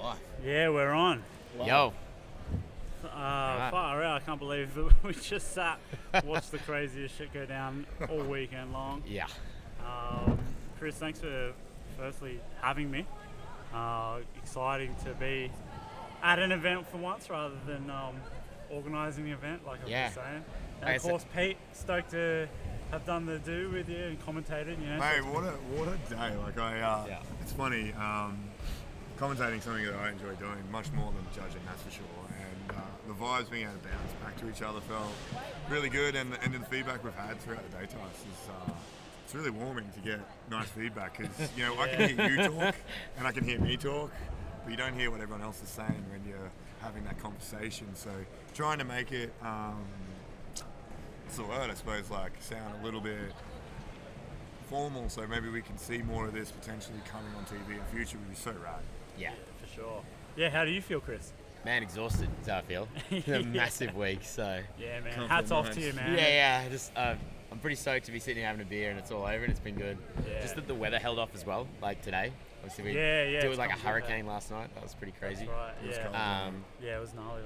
live. Yeah, we're on. Wow. Yo. Far out. I can't believe we just watched the craziest shit go down all weekend long. Yeah. Chris, thanks for firstly having me. Exciting to be at an event for once rather than organising the event, like I was saying. And of course, Pete, stoked to have done the do with you and commentated. You know, mate, what a day! Like it's funny. Commentating something that I enjoy doing much more than judging, that's for sure. And the vibes being able to bounce back to each other felt really good. And the feedback we've had throughout the day to us is it's really warming to get nice feedback because I can hear you talk and I can hear me talk, but you don't hear what everyone else is saying when you're having that conversation. So trying to make it, what's the word? I suppose like sound a little bit formal, so maybe we can see more of this potentially coming on TV in the future would be so rad. Yeah, for sure. Yeah, how do you feel, Chris? Man, exhausted is how I feel. It's a massive week, so. Yeah, man. Hats off to you, man. Yeah. Just I'm pretty stoked to be sitting here having a beer and it's all over and it's been good. Yeah. Just that the weather held off as well, like today. Obviously we dealt with like a hurricane last night. That was pretty crazy. That's right. Yeah. It was gnarly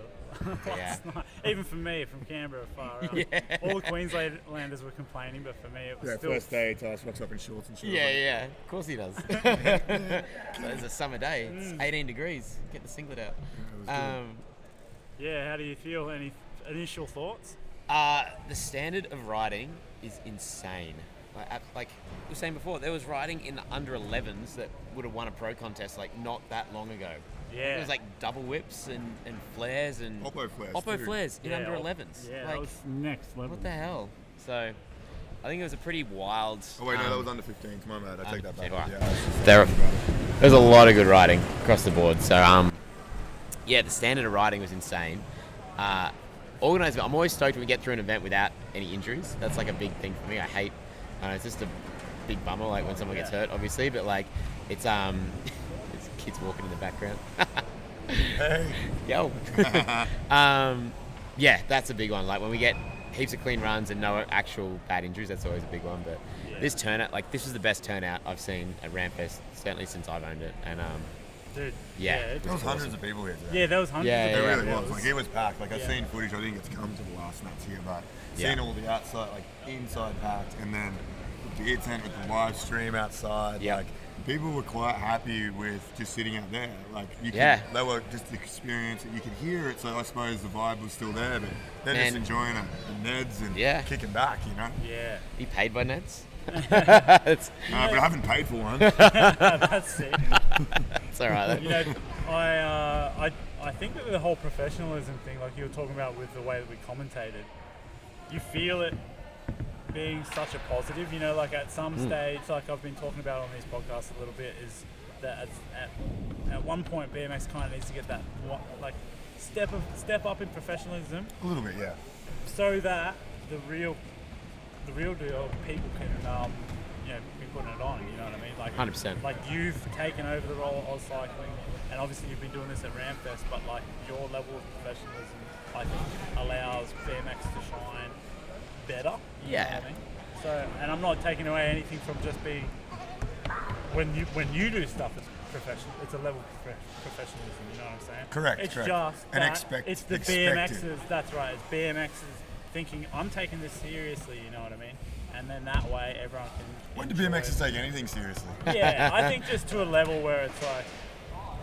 last night. Even for me, from Canberra, far out. Yeah. All the Queenslanders were complaining, but for me it was still... first day, Tyson walks up in shorts and shorts. Yeah. Of course he does. It's a summer day. It's 18 degrees. Get the singlet out. Yeah, how do you feel? Any initial thoughts? The standard of riding is insane. Like we were saying before, there was riding in the under 11s that would have won a pro contest like not that long ago. Yeah. It was like double whips and flares and Oppo flares in under 11s. Yeah, like, that was next level. What the hell? So I think it was a pretty wild. Oh wait, no, that was under 15s. My bad. I take that back. There's a lot of good riding across the board. So the standard of riding was insane. Organising, I'm always stoked when we get through an event without any injuries. That's like a big thing for me. I hate. It's just a big bummer, like when someone gets hurt, obviously. But like, it's kids walking in the background. Hey. Yo. That's a big one. Like when we get heaps of clean runs and no actual bad injuries, that's always a big one. But this turnout, like this was the best turnout I've seen at Rampfest, certainly since I've owned it. And dude, there was hundreds of people here today. Yeah, there was hundreds. There really was. Like it was packed. Like I've seen footage. I didn't get to come to the last nights here, but seeing all the outside, like inside packed, and then the beer tent with the live stream outside. Like people were quite happy with just sitting out there. Like they were just experiencing it. You could hear it. So I suppose the vibe was still there, but they're just enjoying it. The Neds and kicking back, Yeah. You paid by Neds? But I haven't paid for one. That's sick. It's all right. I think that the whole professionalism thing, like you were talking about with the way that we commentated, you feel it being such a positive. Like at some stage, like I've been talking about on these podcasts a little bit, is that at one point BMX kind of needs to get that step up in professionalism. A little bit, yeah. So that the real deal people can be putting it on, you know what I mean? Like 100%. Like you've taken over the role of cycling, and obviously you've been doing this at Rampfest, but like your level of professionalism, I think, allows BMX to shine better. You know what I mean? So, and I'm not taking away anything from just being when you do stuff as professional, it's a level of professionalism. You know what I'm saying? Correct. It's correct. just and it's the BMXers. That's right. It's BMXers thinking I'm taking this seriously. You know what I mean? And then that way everyone can. When do BMXers take anything seriously? Yeah, I think just to a level where it's like,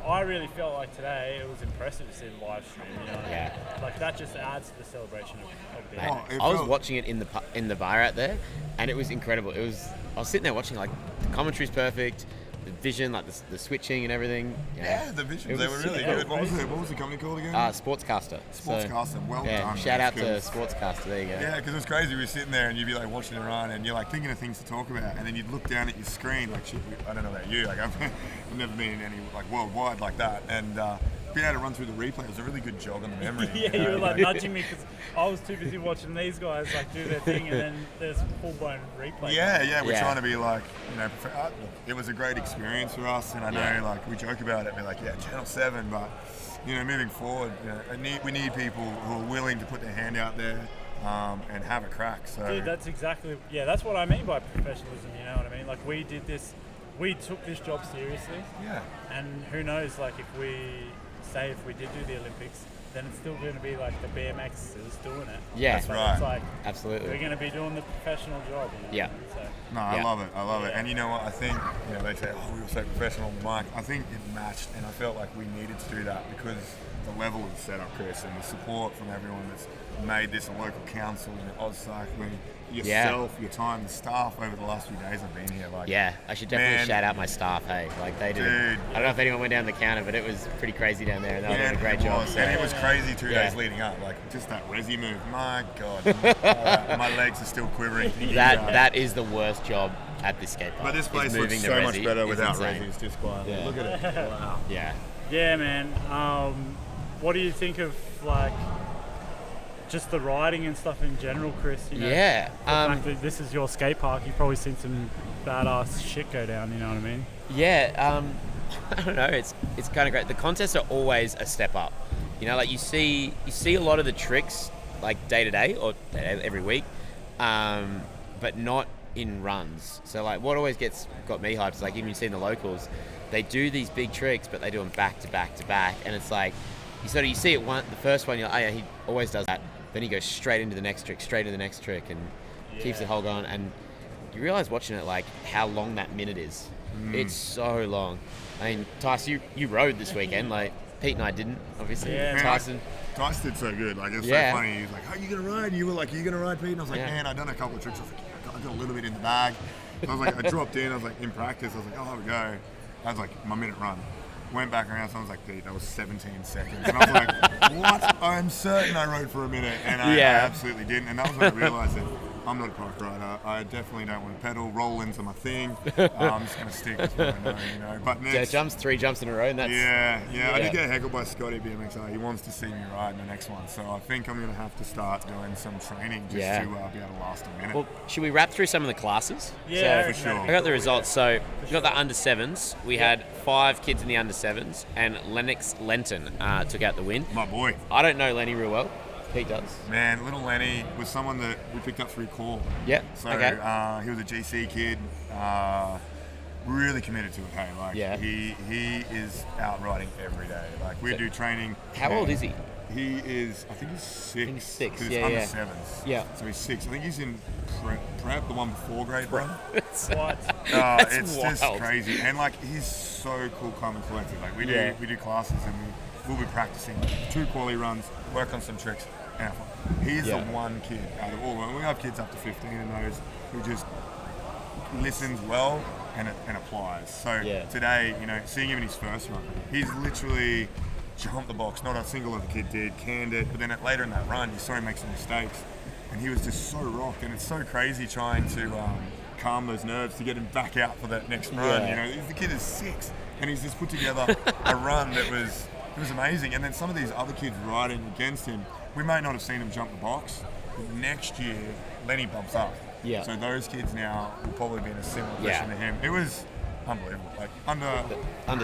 I really felt like today it was impressive to see the live stream. You know what I mean? Like that just adds to the celebration of BMX. I was watching it in the bar out there, and it was incredible. I was sitting there watching, like the commentary's perfect, the vision, like the switching and everything. Yeah, the visions, they were really good. What was the company called again? Sportscaster. Sportscaster, well done. Shout out to Sportscaster, there you go. Yeah, because it was crazy. We were sitting there and you'd be like watching it run and you're like thinking of things to talk about, and then you'd look down at your screen like, shit, I don't know about you, like I've never been in any like worldwide like that, and being able to run through the replay, it was a really good jog on the memory. You were like nudging me because I was too busy watching these guys like do their thing, and then there's full-blown replay. We're trying to be like, it was a great experience for us, and I know like we joke about it, we're like, Channel 7, but moving forward, we need people who are willing to put their hand out there and have a crack. So dude, that's exactly, that's what I mean by professionalism, you know what I mean? Like we did this we took this job seriously. Yeah. And who knows, like if we did do the Olympics, then it's still going to be like the BMXers doing it. Yeah, that's But right. It's like Absolutely. we're going to be doing the professional job. You know? Yeah. So, No, I Yeah. love it. I love it. Yeah. And you know what? I think, they say, oh, we were so professional on the mic. I think it matched, and I felt like we needed to do that because the level of the setup, Chris, and the support from everyone that's made this a local council, Oz Cycling, yourself, your time, the staff over the last few days I've been here. Like, Yeah, I should definitely Man. shout out my staff. Hey, like they did. Dude. I don't know if anyone went down the counter, but it was pretty crazy down there, and they were doing a great it job. was. So. And it was crazy 2 Yeah. days leading up. Like, just that resi move. My God. My legs are still quivering. That is the worst job at this skate park. But this is place looks moving the so much resi. better It's without insane. resi. It's just quiet. Yeah. Look at it. Wow. Yeah. yeah, man. What do you think of like just the riding and stuff in general, Chris? You know, Yeah. the fact that this is your skate park, you've probably seen some badass shit go down. You know what I mean? Yeah, I don't know. It's kind of great. The contests are always a step up. Like you see a lot of the tricks like day to day or every week, but not in runs. So like what always got me hyped is like even you see in the locals, they do these big tricks, but they do them back to back to back, and it's like you see it the first one, you're like, oh yeah, he always does that. Then he goes straight into the next trick, and keeps the whole going. And you realize watching it like how long that minute is. It's so long. I mean, Tyson, you rode this weekend. Like Pete and I didn't, obviously. Yeah. Tyson. Tyson did so good. Like, it's so funny. He was like, "Are you gonna ride?" And you were like, "Are you gonna ride, Pete?" And I was like, "Man, I've done a couple of tricks." I was like, I got a little bit in the bag. I was like, I dropped in. I was like, in practice, I was like, "Oh, here we go." I was like, my minute run. Went back around, someone was like, "Pete, that was 17 seconds." And I was like, "What?" I'm certain I rode for a minute, and I absolutely didn't. And that was when I realised that I'm not a bike rider. I definitely don't want to pedal. Roll-ins are my thing. I'm just going to stick with what I know, But next, Three jumps in a row, and that's... Yeah. I did get heckled by Scotty BMX. He wants to see me ride in the next one. So I think I'm going to have to start doing some training just to be able to last a minute. Well, should we wrap through some of the classes? Yeah, for sure. I got the results. So we got the under sevens. We had 5 kids in the under sevens, and Lennox Lenton took out the win. My boy. I don't know Lenny real well. Pete does. Man, little Lenny was someone that we picked up through call. Yeah. So Okay. he was a GC kid, really committed to it. Hey, like he is out riding every day. Like we do training. How old is he? He is, I think he's 6. I think he's 6. 'Cause it's Yeah, under yeah. 7s. Yeah. So he's 6. I think he's in prep, the one before grade 1. What? It's just wild. crazy, and like he's so cool, calm and collected. Like we do classes, and we'll be practicing 2 quali runs, work on some tricks, and have fun. He's the one kid out of all. And we have kids up to 15 in those who just listens well and applies. So today, seeing him in his first run, he's literally jumped the box. Not a single other kid did, canned it. But then later in that run, you saw him make some mistakes, and he was just so rocked. And it's so crazy trying to calm those nerves to get him back out for that next run. The kid is 6, and he's just put together a run that was amazing. And then some of these other kids riding against him, we may not have seen him jump the box, but next year Lenny bumps up. Yeah. So those kids now will probably be in a similar position to him. It was unbelievable. Like under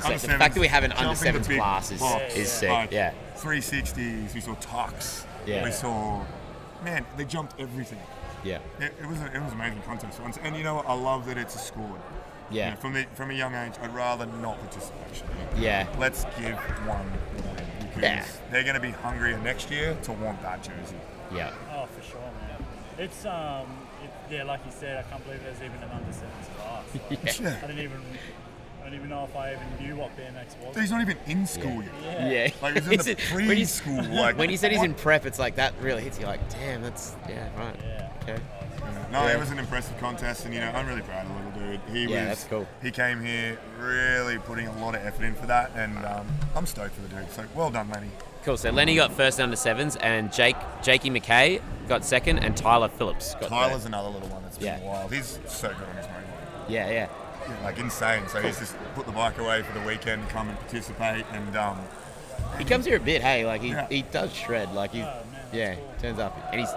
sevens. The fact that we have an under jumping the sevens big class box, is sick. like 360s. We saw tucks. Yeah. We saw, man, they jumped everything. Yeah. It was an amazing contest once, and you know what? I love that it's a scored. Yeah. From a young age, I'd rather not participation. Yeah. Let's give one because they're going to be hungrier next year to want that jersey. Yeah. Oh, for sure, man. It's like you said, I can't believe there's even an under 7s class. Like, I don't even know if I even knew what BMX was. He's not even in school yet. Yeah. Like he's in the preschool. Like when you said he's in prep, it's like that really hits you. Like, damn, that's right. Yeah. Okay. No, it was an impressive contest, and I'm really proud of the little dude. That's cool. He came here really putting a lot of effort in for that, and I'm stoked for the dude. So well done, Lenny. Cool. So Lenny got first under sevens, and Jakey McKay got second, and Tyler Phillips got Tyler's third. another little one that's been wild. He's so good on his motorbike. Yeah. Like insane. So he's just put the bike away for the weekend, come and participate, and he comes here a bit. Hey, like he does shred. Like he's cool. turns up, and he's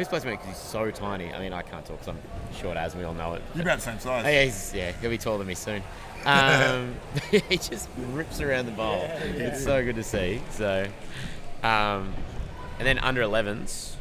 supposed to make because he's so tiny. I mean, I can't talk because I'm short as we all know it. You're about the same size. He'll be taller than me soon. He just rips around the bowl. It's so good to see. So, and then under 11s,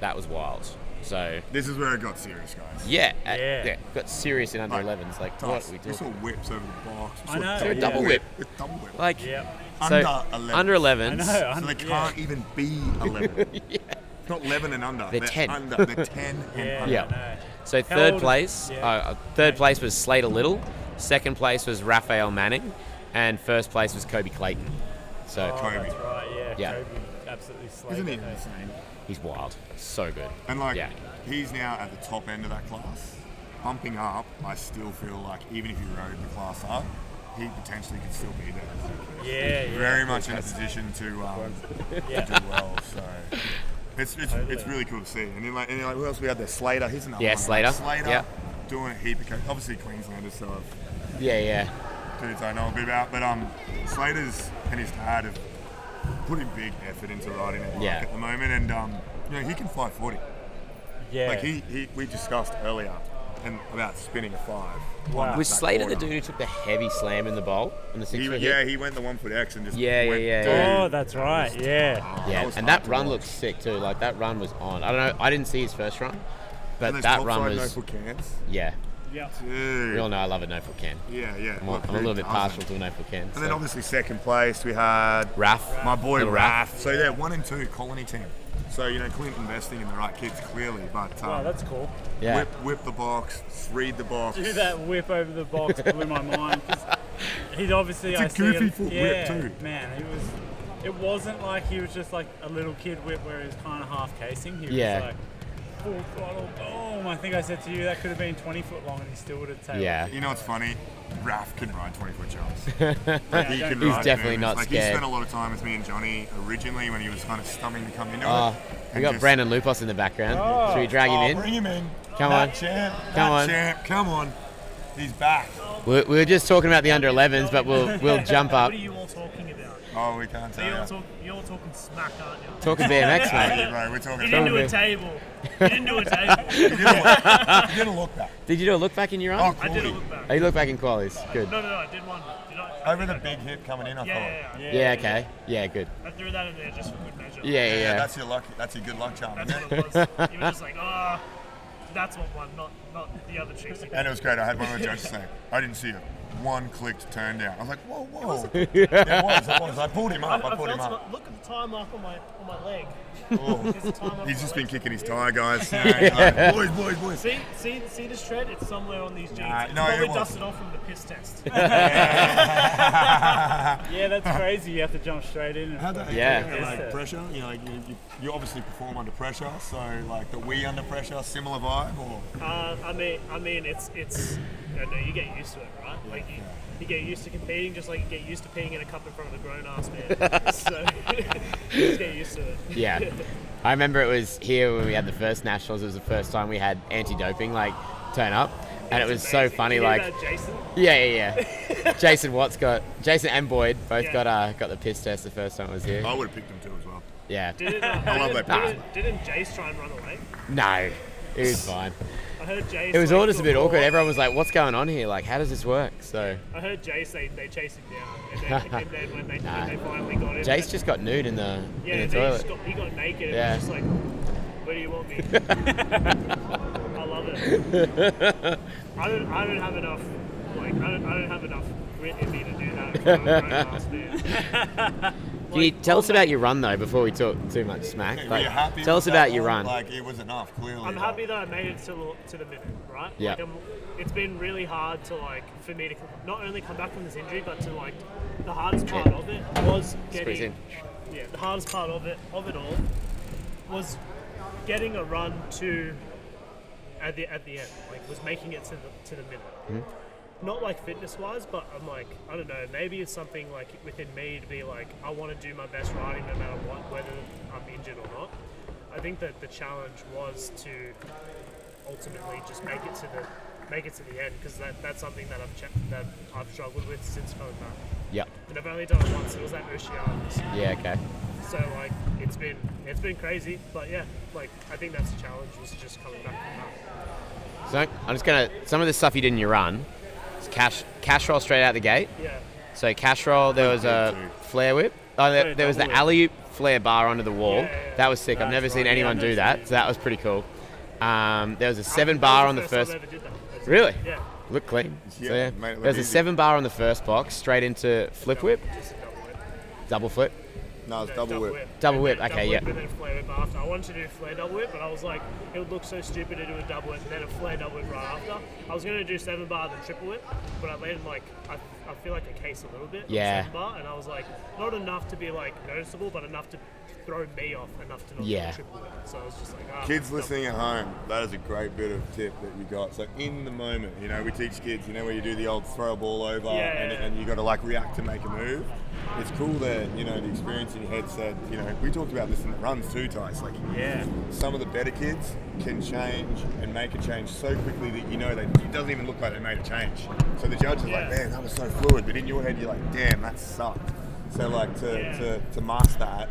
that was wild. So This is where it got serious, guys. Yeah. got serious in under Like, 11s. Like, Toss. what are we We saw doing? whips over the box. We I saw know, So a double whip. With double whip. Like, Yep. so Under 11s. under 11s. I know. So they can't even be 11. Yeah. It's not 11 and under. They're 10. Under. They're 10 and Yeah. under. Yeah. I know. So How third old- place, yeah. third place was Slater Little, second place was Raphael Manning, and first place was Kobe Clayton. So Oh, Kobe. that's right. Yeah. Yeah. Kobe absolutely slayed Isn't he it, though. insane? he's wild, so good. And like, Yeah. he's now at the top end of that class. Bumping up, I still feel like even if you rode the class up, he potentially could still be there. Yeah. Yeah. Very much in a position to do well. So it's really cool to see. And then like who else we had there? Slater. He's another Yeah, one. Slater. Slater Yeah. doing a heap of obviously Queenslanders, so Yeah. dudes I know a bit about. But Slater's and his dad have put in big effort into riding at Yeah. at the moment, and he can fly 40. Yeah. Like we discussed earlier and about spinning a 5. Wow. on Was that Slater the quarter. dude who took the heavy slam in the bowl on the 6 foot Yeah, hit? he went the 1 foot X and just Yeah, went yeah, through. yeah. Oh, that's right. Yeah. Yeah, was and hard that to run watch. looks sick too. Like that run was on. I don't know. I didn't see his first run, but And those that top run side was no foot cans. yeah. Yeah. Dude. We all know I love a no foot can. Yeah. I'm a little bit partial to a no foot can. And then obviously second place we had Raph, my boy little Raph. So they're 1 and 2 colony team. So Clint investing in the right kids clearly, but Wow, that's cool. Yeah. whip the box, read the box. Dude, that whip over the box blew my mind. 'Cause he's obviously It's a I see goofy him, foot yeah, whip too. Man, it wasn't like he was just like a little kid whip where he was kind of half casing. He was Yeah. like full throttle, boom. I think I said to you that could have been 20 foot long and he still would have taken. Yeah. You know what's funny? Raph can ride 20-foot jumps. He can He's ride definitely movements. not Like scared. he spent a lot of time with me and Johnny originally when he was kind of stumbling to come into Oh, it. we And got just- Brandon Loupos in the background. Oh. Should we drag him in? Bring him in. Come on. Champ. Come on. Champ. Come on. He's back. We were just talking about the under 11s, but we'll jump up. What are you all talking about? Oh, we can't tell you. You're all talking smack, aren't you? Talking BMX, mate. Yeah, bro, we're talking You didn't about do a table. You didn't do a table. You didn't look back. Did you do a look back in your Oh, run? I did a cool. look back. Oh, you look back in qualies. Good. No, I did one. Did I? Over the big hip coming in, I thought. Yeah. Yeah, okay. Yeah, good. I threw that in there just for good measure. Yeah. That's your luck. That's your good luck charm. That's Isn't it? what it was. You were just like, that's what won, not the other chicks. And it was great. I had one of the judges say, I didn't see it. One clicked turn down. I was like, whoa. It It was. I pulled him up. I felt look at the time mark on my leg. Oh. There's a time mark He's on just my been leg. kicking his tire, guys. You know, he's like, boys. See the shred? It's somewhere on these jeans. Nah, It's no, it probably wasn't. dusted off from the piss test. Yeah, that's crazy. You have to jump straight in. And Yeah. Like pressure, you obviously perform under pressure, so like the we under pressure, similar vibe, or I mean, it's. I don't know, you get used to it, right? Like you get used to competing, just like you get used to peeing in a cup in front of a grown-ass man. So you just get used to it. Yeah. I remember it was here when we had the first nationals. It was the first time we had anti-doping turn up, and it was so Amazing. funny. You hear Like, that, Jason? yeah. Jason and Boyd both Yeah. got the piss test the first time I was here. I would have picked him too as well. Yeah. I love that person. Didn't Jace try and run away? No, it was fine. I heard Jace. It was all just a bit got awkward. caught. Everyone was like, "What's going on here? Like, how does this work?" So I heard Jace they chased him down, and then when they finally got him, Jace just got nude in the toilet. he got naked. Yeah. And was just like, where do you want me? I love it. I don't have enough. Like I don't have enough grit in me to do that. For a grown-ass man. Can you tell us about your run though before we talk too much smack? Were Like, you happy tell with us that about your one? run. Like it was enough, clearly. I'm happy that I made it to the minute, right? Yeah. Like it's been really hard to for me to not only come back from this injury, but to the hardest part of it was Squeeze in. the hardest part of it all was getting a run to at the end, was making it to the minute. Mm-hmm. Not fitness wise, but I'm I don't know, maybe it's something within me to be I want to do my best riding no matter what, whether I'm injured or not. I think that the challenge was to ultimately just make it to the end, because that's something that I've struggled with since coming back. Yep. And I've only done it once. It was at Oceanus. Yeah. Okay. So it's been crazy, but yeah, I think that's the challenge, was just coming back from that. So I'm just gonna some of the stuff you did in your run. It's cash roll straight out the gate. Yeah. So cash roll, there was a flare whip. Oh, there was the double whip. alley-oop flare bar onto the wall. Yeah. That was sick. I've That's never seen right. anyone Yeah, do I've that. seen So that was pretty cool. There was a 7 bar on the first. I ever did that. Really? Yeah. Look clean. Yeah, So, yeah. made it look There's a easy. 7 bar on the first box, straight into flip whip, Just a double whip. double flip. No, it's No, double whip. Double And whip, then okay, double yeah. whip and then flare whip after. I wanted to do flare double whip, but I was like, it would look so stupid to do a double whip and then a flare double whip right after. I was going to do 7 bar then triple whip, but I landed like, I feel like a case a little bit on Yeah. 7 bar, and I was like, not enough to be like noticeable, but enough to throw me off, enough to not do Yeah. a triple whip. So I was just like, Kids listening at home, that is a great bit of tip that you got. So in the moment, you know, we teach kids, you know, where you do the old throw a ball over and you got to like react to make a move. It's cool that, you know, the experience in your head said, you know, we talked about this in the runs too, Tice. Like, some of the better kids can change and make a change so quickly that you know that it doesn't even look like they made a change. So the judge is like, man, that was so fluid. But in your head, you're like, damn, that sucked. So like to master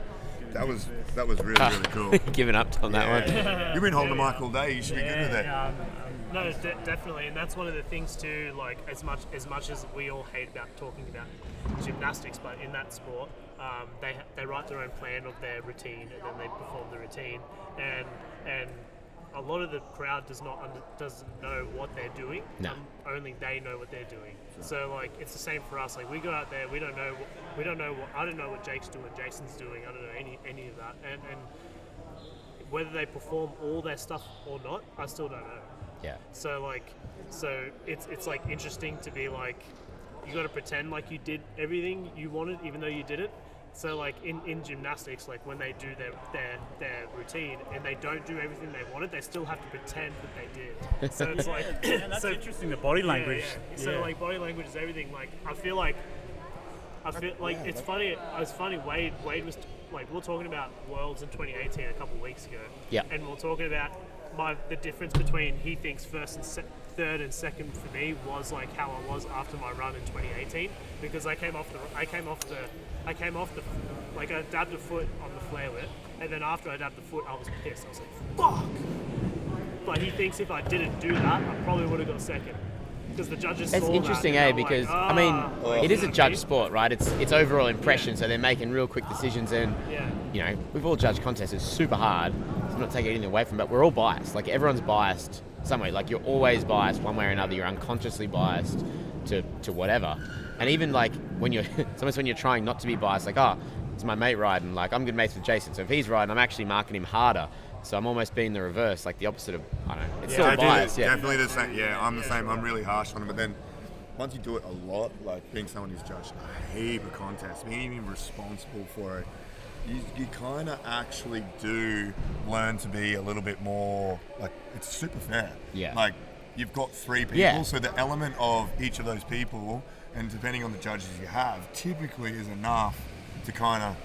that was really, really cool. Giving up on that one. You've been holding the mic all day. You should be good with it. No, definitely, and that's one of the things too. Like as much as we all hate about talking about gymnastics, but in that sport, they write their own plan of their routine and then they perform the routine, and a lot of the crowd doesn't know what they're doing. No. Only they know what they're doing. So like it's the same for us. Like we go out there, we don't know what I don't know what Jake's doing, Jason's doing. I don't know any of that, and whether they perform all their stuff or not, I still don't know. Yeah. So it's like interesting to be like, you got to pretend like you did everything you wanted, even though you didn't. So like in gymnastics, like when they do their routine and they don't do everything they wanted, they still have to pretend that they did. So it's like, And that's interesting, the body language. Yeah. So like body language is everything. Like I feel like it's funny. It's funny. Wade was like, we were talking about Worlds in 2018 a couple of weeks ago. Yeah. And we were talking about the difference between he thinks first and third and second for me was like how I was after my run in 2018, because I came off the like I dabbed a foot on the flare whip, and then after I dabbed the foot I was pissed. I was like, fuck. But he thinks if I didn't do that, I probably would have got second. Because the judges It's saw interesting, that, because like, I mean, it is a judge sport, right? It's overall impression, Yeah. so they're making real quick decisions, and Yeah. you know, we've all judged contests. It's super hard. So I'm not taking anything away from it. We're all biased. Like everyone's biased some way. Like you're always biased one way or another. You're unconsciously biased to whatever. And even like when you're sometimes when you're trying not to be biased, like it's my mate riding. Like I'm good mates with Jason, so if he's riding, I'm actually marking him harder. So I'm almost being the reverse, like the opposite of, I don't know, it's still biased, yeah. Definitely the same. Yeah, I'm the same. I'm really harsh on it. But then once you do it a lot, like being someone who's judged a heap of contests, being even responsible for it, you kind of actually do learn to be a little bit more, like, it's super fair. Yeah. Like, you've got 3 people, Yeah. so the element of each of those people, and depending on the judges you have, typically is enough to kind of,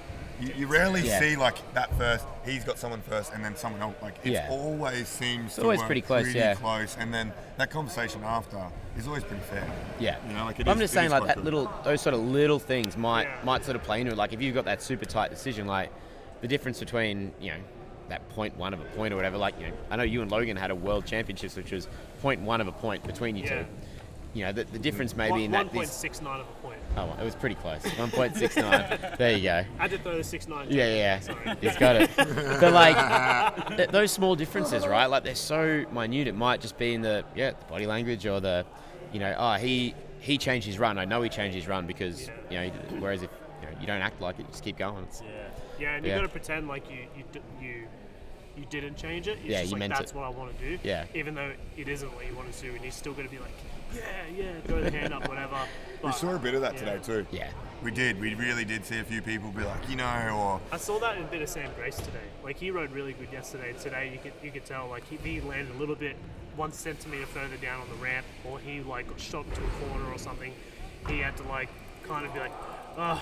you rarely see like that first, he's got someone first and then someone else. Like it always seems to always work pretty close, close, and then that conversation after is always pretty fair. Yeah. You know, like I'm just saying, like quite good. those sort of little things might sort of play into it. Like if you've got that super tight decision, like the difference between, you know, that 0.1 of a point or whatever, like, you know, I know you and Logan had a world championships, which was 0.1 of a point between you two. You know, the difference maybe in that 1.69 of a point. Oh, well, it was pretty close. 1.69. There you go. I had to throw the 6.9. Yeah. Sorry. He's got it. But like those small differences, right? Like they're so minute. It might just be in the body language or the, you know, he changed his run. I know he changed his run because you know. Whereas if you don't act like it, just keep going. And you got to pretend like you didn't change it. It's just you like, meant that's it. what I want to do. Yeah. Even though it isn't what you want to do, and you're still going to be like, throw the hand up, whatever. But, we saw a bit of that today too. Yeah. We did. We really did see a few people be like, you know, or I saw that in a bit of Sam Grace today. Like he rode really good yesterday. Today you could tell like he landed a little bit 1 centimeter further down on the ramp, or he like got shot into a corner or something. He had to like kind of be like,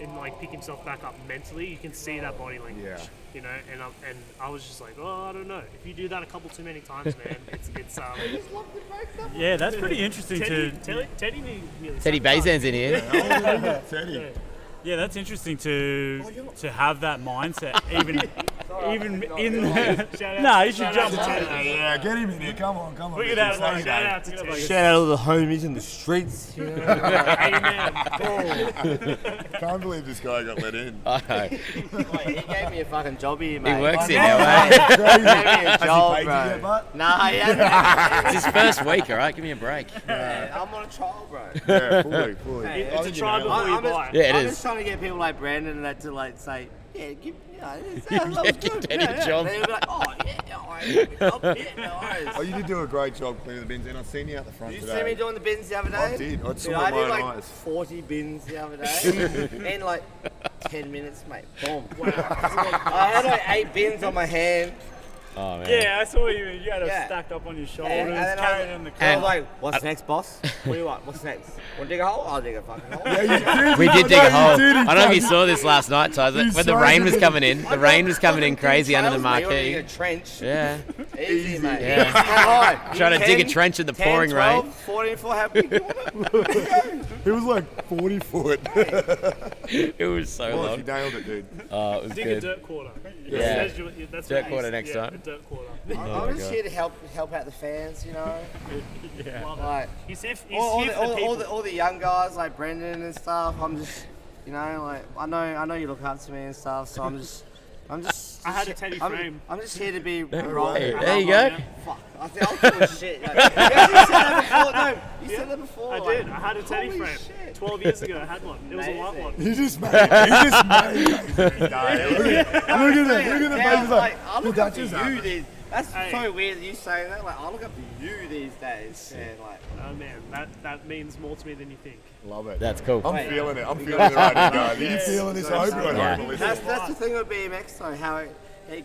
and like pick himself back up mentally. You can see that body language, you know. And I was just like, I don't know. If you do that a couple too many times, man, it's Yeah, that's pretty interesting Teddy Bayzand's in here. Teddy. Yeah, that's interesting to have that mindset, even even in the... Nah, you should jump. Yeah, get him in here. Come on. Look at that. Like, shout out to Ted. Shout out to the homies in the streets. You know? Amen. Can't believe this guy got let in. I know. Wait, he gave me a fucking job here, mate. He works I here know. now, eh? He gave me a Has he job, paid you bro. yet, but? Nah, he hasn't. It's his first week, all right? Give me a break. Man, I'm on a trial, bro. Yeah, fully. Hey, It's a try before you buy. Yeah, it I'm is. just trying to get people like Brandon and that to like say, yeah, give, that was good. Get any job. They'll be like, oh, yeah, no worries. Oh, yeah, no worries. Oh, you did do a great job cleaning the bins, and I've seen you out the front Did you today. see me doing the bins the other day? I did. I Dude, saw I it with did my like own eyes. 40 bins the other day in like 10 minutes, mate. Boom. Wow. I had like 8 bins on my hand. Oh, man. Yeah, I saw you. You had it Yeah. stacked up on your Yeah, shoulders, and then carrying it in the I car. was like, what's next, boss? What do you want? What's next? Want to dig a hole? I'll dig a fucking hole. Yeah, you did. We did dig a hole. You did. I don't know if you saw this last night, Tyler. You When the so rain was did. coming in, the rain was coming in crazy under the Trails, mate. You're marquee. digging a trench. Yeah. Easy, mate. Yeah. How high? Trying to dig a 10, trench in the 10, pouring 12, rain. 14 foot, how big do you want it? It was like 40 foot. It was so Well, you long. nailed it, dude. Oh, it was Dig a good. dirt quarter. Yeah. That's Dirt what quarter it is. next Yeah, time. a dirt quarter. I'm just here to help out the fans, you know. Love Like it. He's here for the all the young guys like Brendan and stuff. I'm just, you know, like I know you look up to me and stuff. So I'm just. I had a Teddy frame. I'm just here to be Hey, wrong. there you go. Fuck. I think I'm full of shit. Like, you said that before. No, you said that before. I like, did. I had a Teddy holy frame. shit. 12 years ago, I had one. It was a white one. He just made it. Look at the Now, face. like, I look up to Dutchess you happened. these. That's Hey. so weird that you saying that. Like, I look up to you these days. And like, Oh man, that means more to me than you think. Love it. That's cool. I'm feeling it. I'm feeling it right now, guys. Are you feeling this? I hope you're Yeah. at home listening. that's the thing with BMX though. How it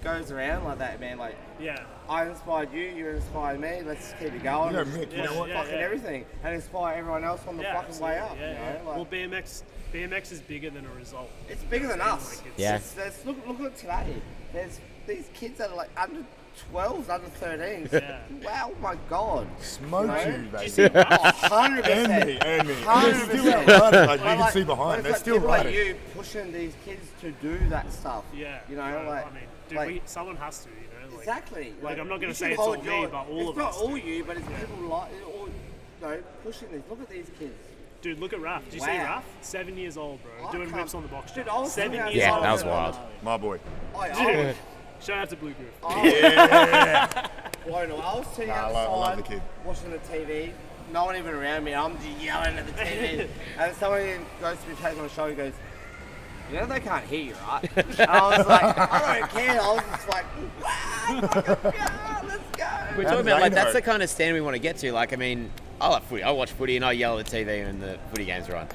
goes around like that, man. Like, Yeah. I inspired you, you inspired me. Let's keep it going. You know, Let's Mick, you push know what? fucking everything and inspire everyone else on the fucking way up. Yeah, you know, yeah. like, Well, BMX is bigger than a result. it's bigger than us. Like, Yeah. Look at today. There's these kids that are like under 12s, under 13s. Yeah. Wow, my God. Smoke Right? you, baby. 100%. And me. 100%. They're still out running. Like, you But can see behind. but They're it's still people like running. you pushing these kids to do that stuff. Yeah. You know, I like, mean, dude, like someone has to, you know. Like, exactly. Like, I'm not gonna you say should it's all hold me, but all of us It's not all do. you, but it's people like, all, you know, pushing this. Look at these kids. Dude, look at Raph. Did you see Wow. Raph? 7 years old, bro. I Doing can't- rips on the box. Dude, I was 7 thinking years Yeah, old. that was wild. My boy. Dude, shout out to Blue Groove. Blown away. I was sitting Nah, I outside love the kid. watching the TV. No one even around me. I'm just yelling at the TV. And someone goes to me, takes on the show, he goes, you know they can't hear you, right? And I was like, I don't care. I was just like, wow, let's go. We're talking about, like, that's the kind of stand we want to get to. Like, I mean, I love footy. I watch footy and I yell at the TV when the footy games are on.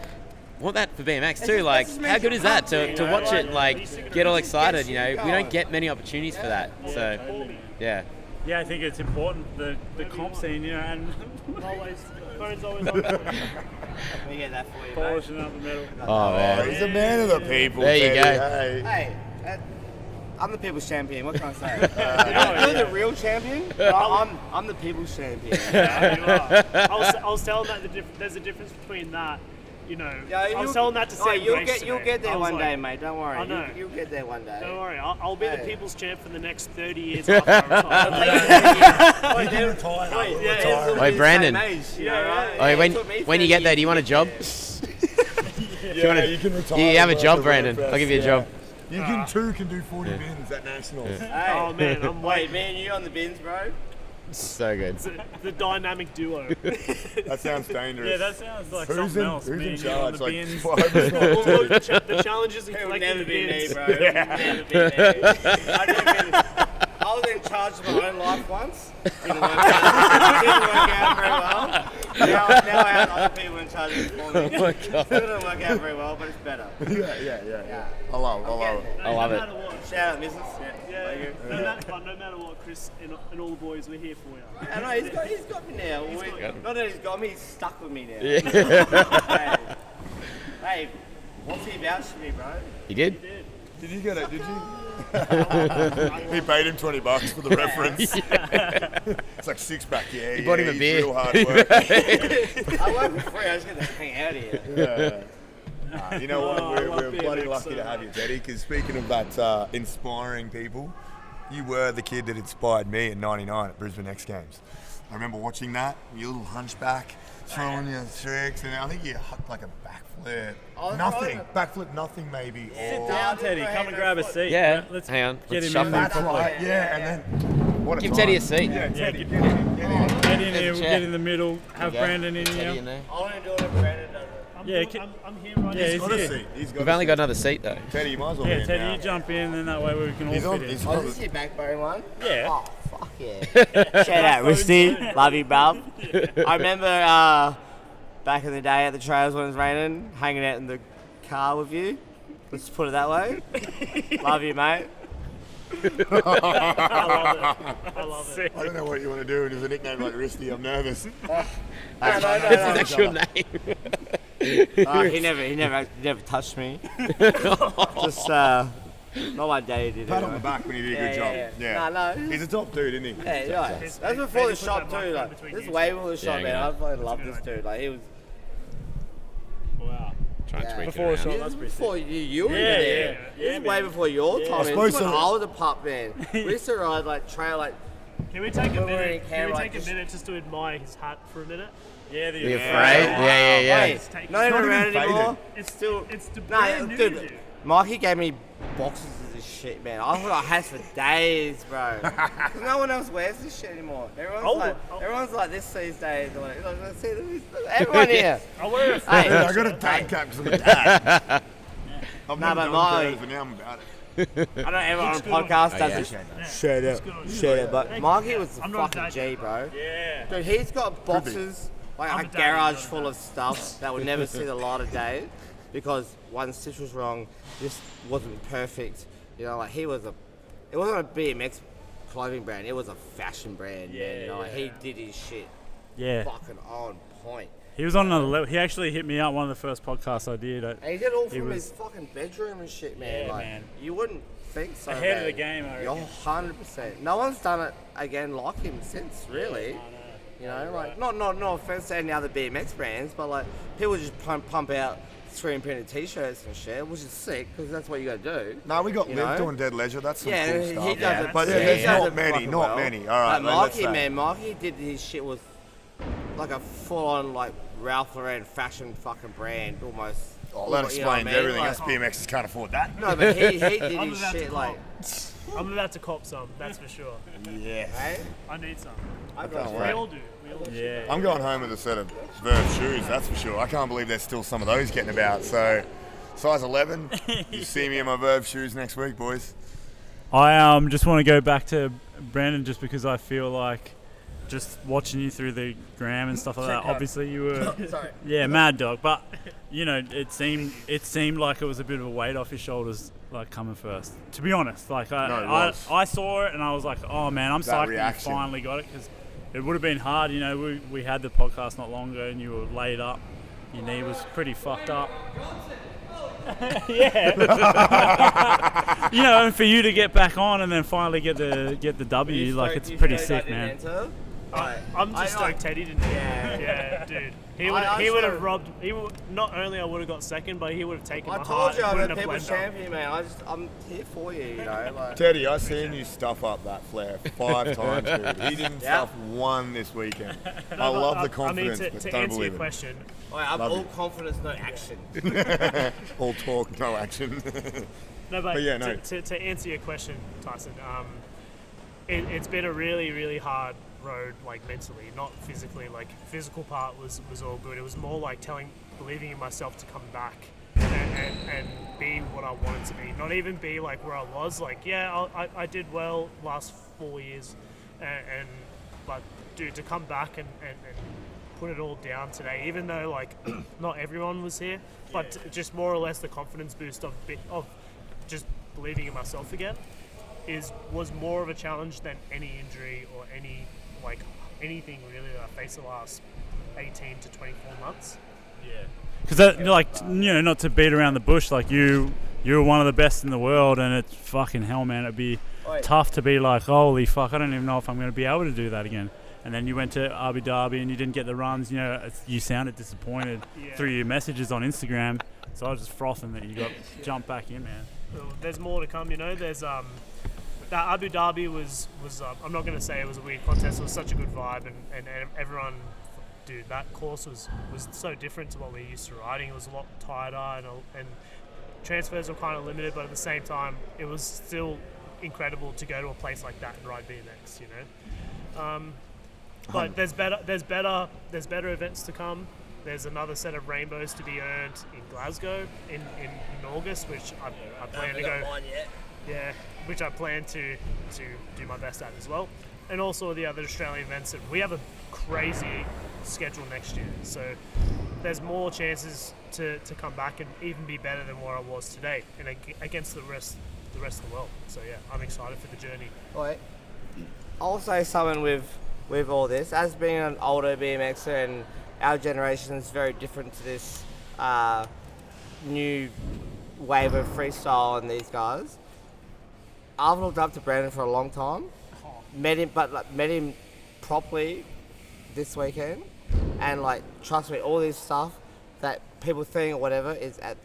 I want that for BMX too. just- Like, that just how makes good you is that pumped, you to know, watch it, like, get all excited, you know? you We going. don't get many opportunities for that. So, yeah. Yeah, I think it's important, the comp scene, you know, and Always, phone's always on. We get that for you, mate. polishing up the metal. Oh, Oh, man. he's a man of the people. There you Teddy. go. Hey. Hey, I'm the people's champion. What can I say? You're the real champion, but I'm the people's champion. Yeah, you are. I was telling that there's a difference between that, you know. I was telling that to Sam you'll Grace you'll today. get there I was one like, day, mate. Don't worry. I know. You'll get there one day. Don't worry, I'll be the Hey. people's champ for the next 30 years after I retire. Wait, can retire. yeah, Wait, Brandon. Yeah, When you get there, do you want a job? Yeah, you can retire. You have a job, after Brandon. Rampfest, I'll give you a yeah. job. You can do 40 bins at Nationals. Oh man, I'm Wait, man, you on the bins, bro? So good. the dynamic duo. That sounds dangerous. Yeah, that sounds like Who's something in, else. who's me in and you on charge? the Like, bins. Well, look, the challenge isn't It'll collecting never the be me, bins. bro. It'll never be me. I was in charge of my own life once. Didn't work out very well. Now I have other people in charge of it for me. Oh my God. Still didn't work out very well, but it's better. yeah. I love it. I love no it. matter what. Shout out, missus. Thank Yeah, you. no matter what, Chris and all the boys, we're here for you. I know, he's got me now. Not that he's got me, he's stuck with me now. Yeah. Hey, what's he vouched for me, bro? You did? Did you get it? Did you? He paid him $20 for the reference. It's like $6 yeah. You bought him a he's beer. Real hard work. I work for free, I just get to hang out here. Yeah. Nah, you know what? We're bloody lucky to have you, Teddy. Because speaking of that inspiring people, you were the kid that inspired me in '99 at Brisbane X Games. I remember watching that. Your little hunchback, throwing your tricks, and I think you hooked like a backflip. Nothing. Backflip, nothing maybe. Sit down, Teddy. Come and grab a seat. Yeah. Let's Hang on. get Let's him in shuffle. there. That's right. Yeah, and then what a Give time. Teddy a seat. Yeah, Teddy. Get in. Get in here. There's We'll a chair. get in the middle. Have There you go. Brandon in Teddy here. in there. I want to do it if Brandon does it. Yeah, I'm here right yeah, now. he's Got a here. seat. He's got We've a only seat. got another seat though. Teddy, you might as well Yeah, be in Teddy, now. you jump in, and that way we can all He's on. fit in. He's Oh, on. is this your backbone one? Yeah. Oh, fuck yeah. Shout out, Risty. Love you, bub. I remember back in the day at the trails when it was raining, hanging out in the car with you. Let's put it that way. Love you, mate. I love it. I don't know what you want to do. There's a nickname like Risty. I'm nervous. No. That's your name. He never touched me. Just not my daddy did. Pat on anyway. the back when you did a good job. Yeah. No. He's a top dude, isn't he? Yeah, yeah. That's before the shop too. Like, between this is you way two. before the shop, Yeah, man. yeah. I fucking love this dude. Like, he was Wow. Try and Yeah. tweak Before it the around. shot. this That's is pretty before you were Yeah, there. yeah. This is Yeah, way man. before your time. I Man. suppose This is when so. I was a pup, man. We used to ride like trail like. Can we take a We're wearing minute? Can we camera, take a just- minute just to admire his hat for a minute? Yeah, Are you afraid? Yeah. Hey, take- not it's even not around even anymore. It's still. It's the Nah, brand new, dude. dude. Mikey gave me boxes of this shit, man. I got hats for days, bro. 'Cause no one else wears this shit anymore. Everyone's like this these days. They're like, look, see, everyone here. I wear a Hey, I got a dad cap because I'm a dad. I've Nah, never but done my- curves, but now I'm about it. I know everyone on Looks the good on podcast you. does Yeah. this. Yeah. Shut Looks up. good on you. Shut up. But Thank Mikey you. was the I'm not fucking G, exaggerating. bro. Yeah. Dude, he's got boxes, like I'm a a daddy, garage not a full of stuff that would never see the light of day because one stitch was wrong, just wasn't perfect. You know, like it wasn't a BMX clothing brand, it was a fashion brand, man. You know, like he did his shit Yeah. fucking on point. He was on another level. He actually hit me up one of the first podcasts I did. And he did all He from was- his fucking bedroom and shit, man. Yeah, like, man. you wouldn't think so. Ahead of man. the game, I You're reckon. 100%. No one's done it again like him since, really. You know, like no offense to any other BMX brands, but like people just pump out screen printed T-shirts and shit, which is sick because that's what you got to do. No, we got You Liv know? doing Dead Leisure. That's some Yeah, cool he stuff. does it. But yeah, there's he does not it many. fucking Not well. many. All right, Like let's Mikey, say. man, Mikey did his shit with like a full-on like Ralph Lauren fashion fucking brand almost. Oh, that You know what I explains mean? everything. Like- Us BMXers can't afford that. No, but he did I'm his about to shit cop. like. I'm about to cop some, that's for sure. Yes. Hey, I need some. I can't got We wait. all do. We all do. Yeah. I'm going home with a set of Verve shoes, that's for sure. I can't believe there's still some of those getting about. So, size 11. You see me in my Verve shoes next week, boys. I just want to go back to Brandon just because I feel like just watching you through the gram and stuff like that. Obviously, you were Sorry. mad dog, but you know it seemed like it was a bit of a weight off your shoulders, like coming first. To be honest, like No, it I was. saw it and I was like, oh man, I'm That psyched that reaction. you finally got it because it would have been hard. You know, we had the podcast not long ago and you were laid up. Your knee was pretty fucked up. Yeah. You know, and for you to get back on and then finally get the W, like it's pretty sick, man. I'm just stoked Teddy didn't. Yeah. Yeah, dude. He I would have swear- robbed. Not only I would have got second, but he would have taken I my told heart you and put I'm it a in a people's blender. champion, man. I'm here for you, you know. Like, Teddy, I seen you stuff up that flare 5 times, dude. He didn't Yeah. stuff one this weekend. I No, but love the confidence, I mean, but to don't answer your believe it. question, I'm Love all it. confidence, no action. All talk, no action. no, but yeah, no. to answer your question, Tyson, it's been a really, really hard road, like mentally, not physically. Like physical part was all good. It was more like believing in myself to come back and be what I wanted to be. Not even be like where I was. Like, yeah, I did well last 4 years, but dude, to come back and put it all down today, even though like not everyone was here, but just more or less the confidence boost of just believing in myself again was more of a challenge than any injury or anything really that I faced the last 18 to 24 months. Because that, like, you know, not to beat around the bush, like you're one of the best in the world, and it's fucking hell, man. It'd be tough to be like, holy fuck, I don't even know if I'm going to be able to do that again. and then you went to Abu Dhabi and you didn't get the runs. You sounded disappointed through your messages on Instagram. So I was just frothing that you got jumped back in, man. Well, there's more to come. There's that Abu Dhabi was I'm not going to say it was a weird contest. It was such a good vibe, and everyone. Dude, that course was so different to what we're used to riding. It was a lot tighter, and transfers were kind of limited, but at the same time, it was still incredible to go to a place like that and ride BMX. But there's better events to come. There's another set of rainbows to be earned in Glasgow in August, which I plan to go. Yeah, which I plan to do my best at as well, and also the other Australian events. That we have a crazy schedule next year, so there's more chances to come back and even be better than where I was today, and against the rest of the world. So yeah, I'm excited for the journey. Wait, I'll say something with all this. As being an older BMXer, and our generation is very different to this new wave of freestyle and these guys. I've looked up to Brandon for a long time. Met him properly this weekend, and trust me, all this stuff that people think or whatever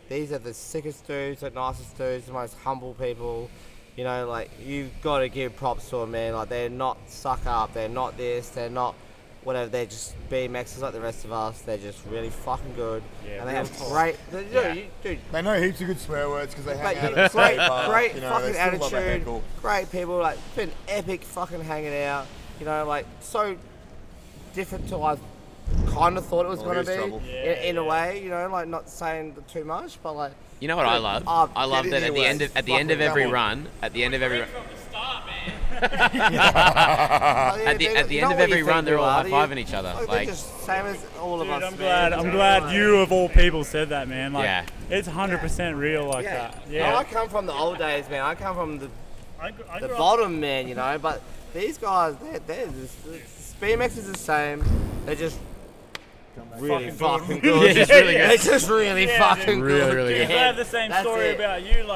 these are the sickest dudes, the nicest dudes, the most humble people. You've got to give props to them, man. They're not suck up, they're not this, they're not whatever, they're just BMXers like the rest of us. They're just really fucking good, and they have great. Dude, they know heaps of good swear words because they hang out at the great, skate park. great They fucking still love a attitude, heckle. great people. Been epic fucking hanging out. So different to I kind of thought it was All going his to be trouble. in a way. Not saying too much, but You know what I love? I love that at the end of every run, at the end of every run, they're all high-fiving each other. They're just same as all of us. I'm glad you of all people said that, man. Yeah. It's 100% real that. Yeah. No, I come from the old days, man. I come from the I grew bottom, man. But these guys, they're just BMX is the same. They're just really fucking good. Yeah, it's really good. They're just really fucking good. Really good. I have the same That's story it. about you.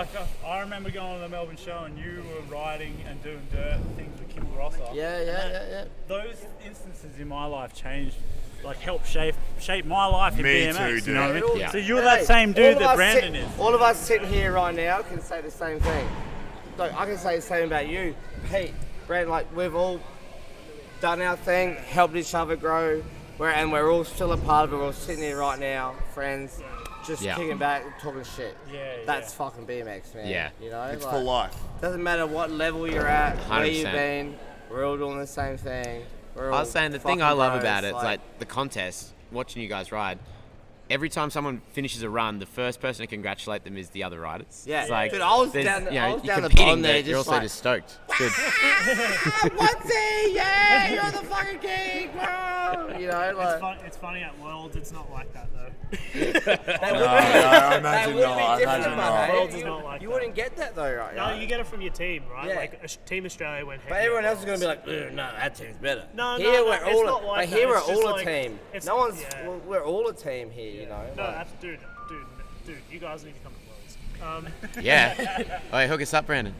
I remember going to the Melbourne show and you were riding and doing dirt and things with Kim Grosser. Yeah. Those instances in my life changed, helped shape my life in Me BMX. too, You dude. know what I mean? Yeah. So you're that same dude that Brandon is. All of us sitting here right now can say the same thing. I can say the same about you, Pete, Brandon. We've all done our thing, helped each other grow. We're all still a part of it. We're all sitting here right now, friends, just kicking back, talking shit. That's fucking BMX, man. Yeah. It's for life. Doesn't matter what level you're at, where 100%. you've been. We're all doing the same thing. I was saying the thing I love about it is the contest, watching you guys ride. Every time someone finishes a run, the first person to congratulate them is the other riders. Yeah, It's dude, I was there's- down. I was you're down the competing, bottom there, but you're just also just stoked. Good. Onesie, yeah, you're the fucking king, bro. It's funny at Worlds. It's not like that though. I imagine not. Worlds is not like You that. wouldn't get that though, right? No, you get it from your team, right? Yeah. Team Australia went. But everyone else is going to be like, "Ugh, no, that team's better. No, here we're it's all, not like but here that. we're It's just all a like- team. it's- No one's, yeah. we're all a team here, No, that's dude, you guys need to come to Worlds. Yeah. Oh, hook us up, Brandon.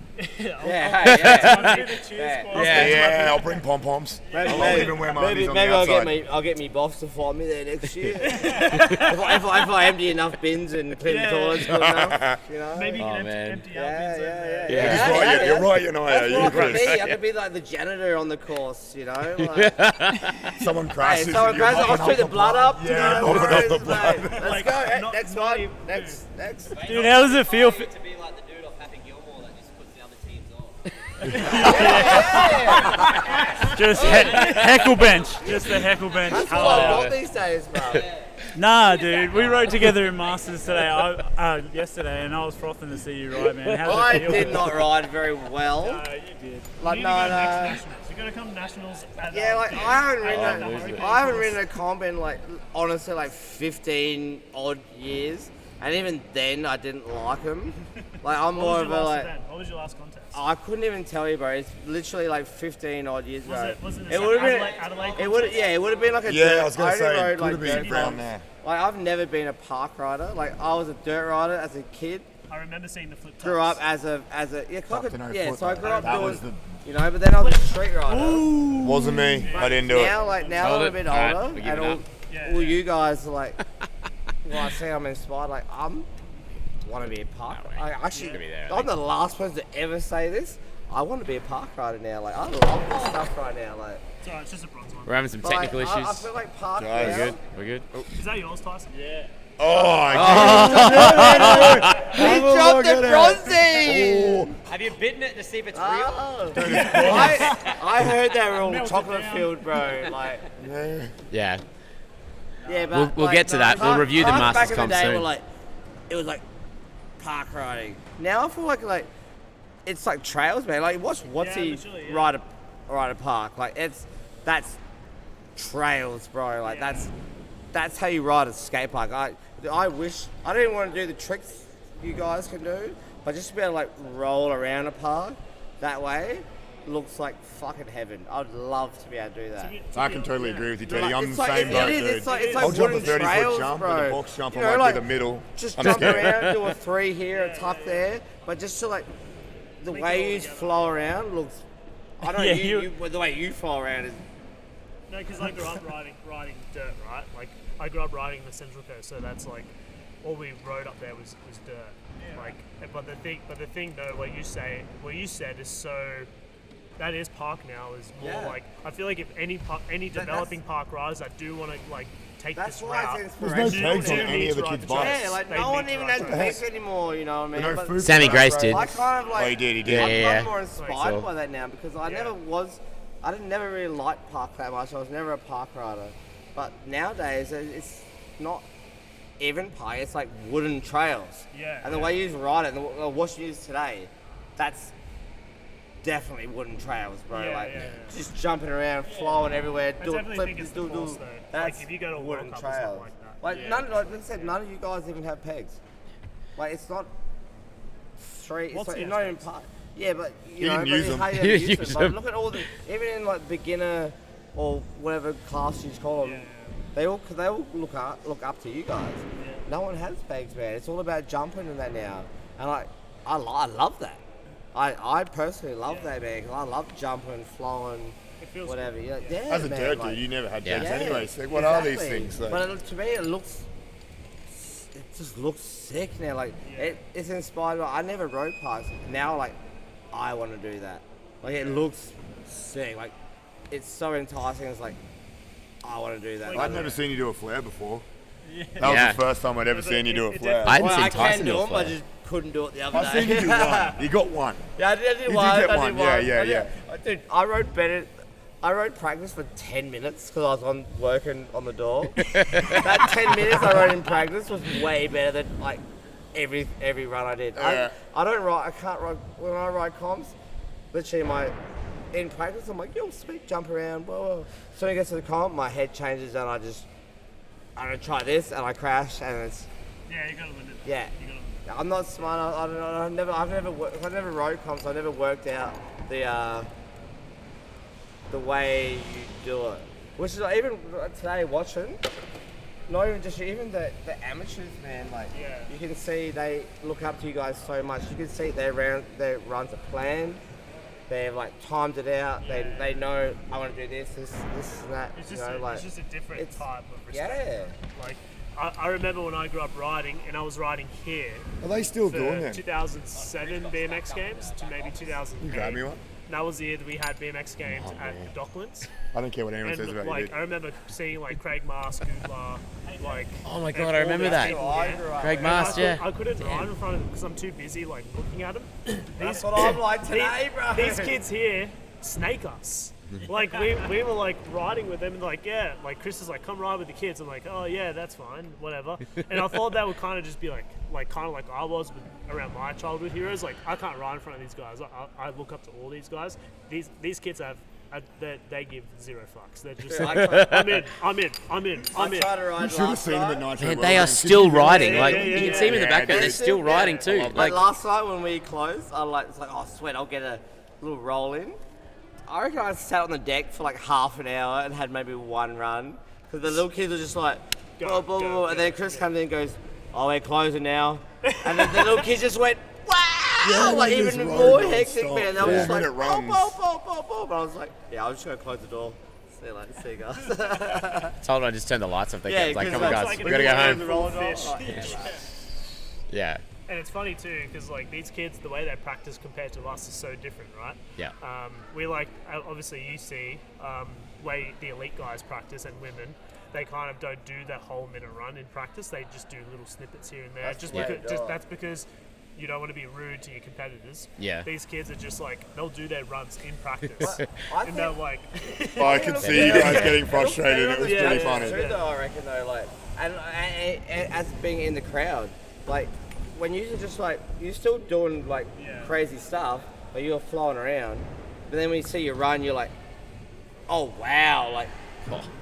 I'll bring pom-poms. I'll even wear my undies on the Maybe outside. I'll get me boss to fight me there next year. if I empty enough bins and clean the toilets good enough, Maybe you Oh, can man. empty out bins over there. Yeah. You're right, you know. That's what I could Chris. be. I could be like the janitor on the course, Someone crashes. Hey, someone and you're crashes, I'll mopping sweep the up blood up. Yeah, mopping up the blood. Let's Like, go. Hey, not- next not one. even- Next. Dude, how does it feel? To be like the dude off Happy Gilmore that just puts the other teams on. Just heckle bench. Just the heckle bench. That's what Hell I yeah. want these days, bro. Nah, dude, we rode together in Masters today. Yesterday, and I was frothing to see you ride, man. How does I it feel? did not ride very well. You did. Like, You need to no, go next no. nationals. You're gonna come nationals. At, Yeah, like Hurricane I haven't course. ridden a comp in honestly 15 odd years, and even then I didn't like them. I'm What more was of your a last event? What was your last contest? I couldn't even tell you, bro. It's literally 15 odd years ago. Was it It would have been. Adelaide It would. Yeah, it would have been like a. Yeah, dirt. I was going to only say, rode, could have been dirt around comps. there. I've never been a park rider. I was a dirt rider as a kid, I remember seeing the flip tops. grew up as a yeah, Fuck to no yeah. foot, So I mate. grew up That doing, was the- you know, but then I was a street rider. Wasn't me. I didn't do it. Now, now Hold I'm a it. bit Alright, older, we're and giving all, up. Yeah, all yeah. you guys are like, when I say I'm inspired, like want to be a park. No way. I actually, Gonna be there, I'm the last person to ever say this. I want to be a park rider now. Like I love this stuff right now. Like, It's alright, it's just a bronze one. We're having some but, like, technical I issues. feel like park Yeah, now. we're good. We're good. Oh. Is that yours, Tyson? Yeah. Oh, He dropped the bronzy. Have you bitten it to see if it's real? Oh. I heard they were all Melted chocolate down. filled, bro. Like, Yeah. yeah, but We'll get to that. We'll review the parks Masters back in the comp day soon. were like, it was like park riding. Now I feel like it's like trails, man. Like watch he literally, yeah. ride a park. Like that's trails, bro. Like Yeah. that's how you ride a skate park. I wish I didn't want to do the tricks you guys can do, but just to be able to like roll around a park that way looks like fucking heaven. I'd love to be able to do that. I can totally agree with you, Teddy. I'm the It's like- same boat, it is, dude. it's like I'll jump a wooden 30-foot trails, jump bro. with a box jump. You I know, might like, do the middle. Just I'm jump scared. around, do a 3 here, a tuck there, but just to like the Make way it all you together. flow around looks. I don't know. Yeah, The way you flow around is. No, because I grew up riding dirt, right? Like I grew up riding the Central Coast, so that's like all we rode up there was dirt. Like, but the thing though, what you said is so. That is park now. Is more Yeah. like I feel like if any developing park riders that do want to like take That's this why route, it's There's no inspirational. tags on any of the kids' bikes. Yeah, like They no one need to even ride has trails. bikes anymore. You know what I mean? No But food Sammy for Grace that, did. bro. I kind of like. Oh, he did. Yeah, yeah. I'm more inspired So- by that now because I Yeah. never really liked park that much. I was never a park rider, but nowadays it's not even park. It's like wooden trails. Yeah, And the yeah. way you ride it, and what you use today, that's definitely wooden trails, bro. Yeah, like yeah, yeah. just jumping around, flowing everywhere, I doing definitely flip, think it's do, the course, though. That's Like, if you go to a wooden World Cup, it's not trails. like that. Like Yeah. none, like I said, none of you guys even have pegs. Like it's not straight. What's It's the not even pegs? part. Yeah, but You know, can but use it's them. how you You use use them. Like, them. look at all the, even in like beginner or whatever class you call them, Yeah. they all look up to you guys. No one has pegs, man. It's all about jumping and that now, and I love that. I personally love that, man. 'Cause I love jumping, flowing, It feels whatever. Yeah, yeah, As a man, dirt like- dude, you never had Yeah. pegs yeah, anyway. So what are these exactly. things? Like, But to me, it just looks sick now. Like it's inspired. I never rode parks. Now, like I want to do that. Like it looks sick. Like it's so enticing. It's like I want to do that. I'd never seen you do a flare before. That Yeah. was the first time I'd ever seen you do a it flare. I hadn't Well, seen I can Tyson do do a them, I flare. just couldn't do it the other I've day. seen you do one. You got one. Yeah, I did did one. get I one. did Yeah, one. yeah, I did- yeah. Dude, I rode better. I rode practice for 10 minutes because I was working on the door. That 10 minutes I rode in practice was way better than like every run I did. Yeah. I don't ride. I can't ride when I ride comps. Literally, in practice I'm like, yo, speed, jump around, blah, blah. So when it gets to the comp, my head changes and I don't try this and I crash and it's Yeah, you gotta win it. yeah. You gotta win it. I'm not smart. I've never rode comps. I never worked out the way you do it. Which is like, even today watching, not even just even the amateurs, man. Like Yeah. you can see they look up to you guys so much. You can see their runs are planned. They've like timed it out. They know I want to do this, and that. It's you just, know, a, like it's just a different it's- type of respect. yeah. Like, I remember when I grew up riding, and I was riding here Are they still for doing that? 2007 BMX games to maybe 2008. You grab me one? That was the year that we had BMX games at the Docklands. I don't care what anyone And says about you. like, Dude. I remember seeing like Craig Mast, Googler, like. Oh my and God, I all remember these that. people I there. grew up Craig with. Mast, yeah. I couldn't ride in front of them because I'm too busy like looking at them. That's what I'm like today, bro. These kids here snake us. Like we were like riding with them and like yeah, like Chris is like come ride with the kids. I'm like oh yeah that's fine whatever. And I thought that would kind of just be like kind of like I was with, around my childhood heroes. Like I can't ride in front of these guys. I look up to all these guys. These kids have. They give zero fucks. They're just like, I'm in. I tried to ride You should have last seen them at night. Nitro. Man, World they are Games. still riding. Yeah, Like yeah, you yeah, can see them in the yeah. background. They're Yeah, still riding too. Like Like last night when we closed, it's like, oh sweat, I'll get a little roll in. I reckon I sat on the deck for like half an hour and had maybe one run. Because the little kids are just like, Go, blah, blah, go, blah, and then go, Chris yeah. comes in and goes, oh, we're closing now. And then the little kids just went, wow! Yeah, like they even just more rode hectic, non-stop. man. They were just like, It runs. boom. I was like, yeah, I'm just going to close the door. See you guys. Told them I just turned the lights off. They Yeah, kept like, come 'cause on that's guys, like we gotta go home. Roll Fish. Yeah. And it's funny too, because like these kids, the way they practice compared to us is so different, right? Yeah. We like, obviously you see, way the elite guys practice and women, they kind of don't do that whole minute run in practice. They just do little snippets here and there. That's because you don't want to be rude to your competitors. Yeah. These kids are just like, they'll do their runs in practice. I And they're like, I could see you guys getting frustrated. It was Yeah, pretty yeah, funny. True though, I reckon though, like, and as being in the crowd, like, when you're just like, you're still doing like crazy stuff, but you're flowing around, but then when you see you run, you're like, oh wow, like,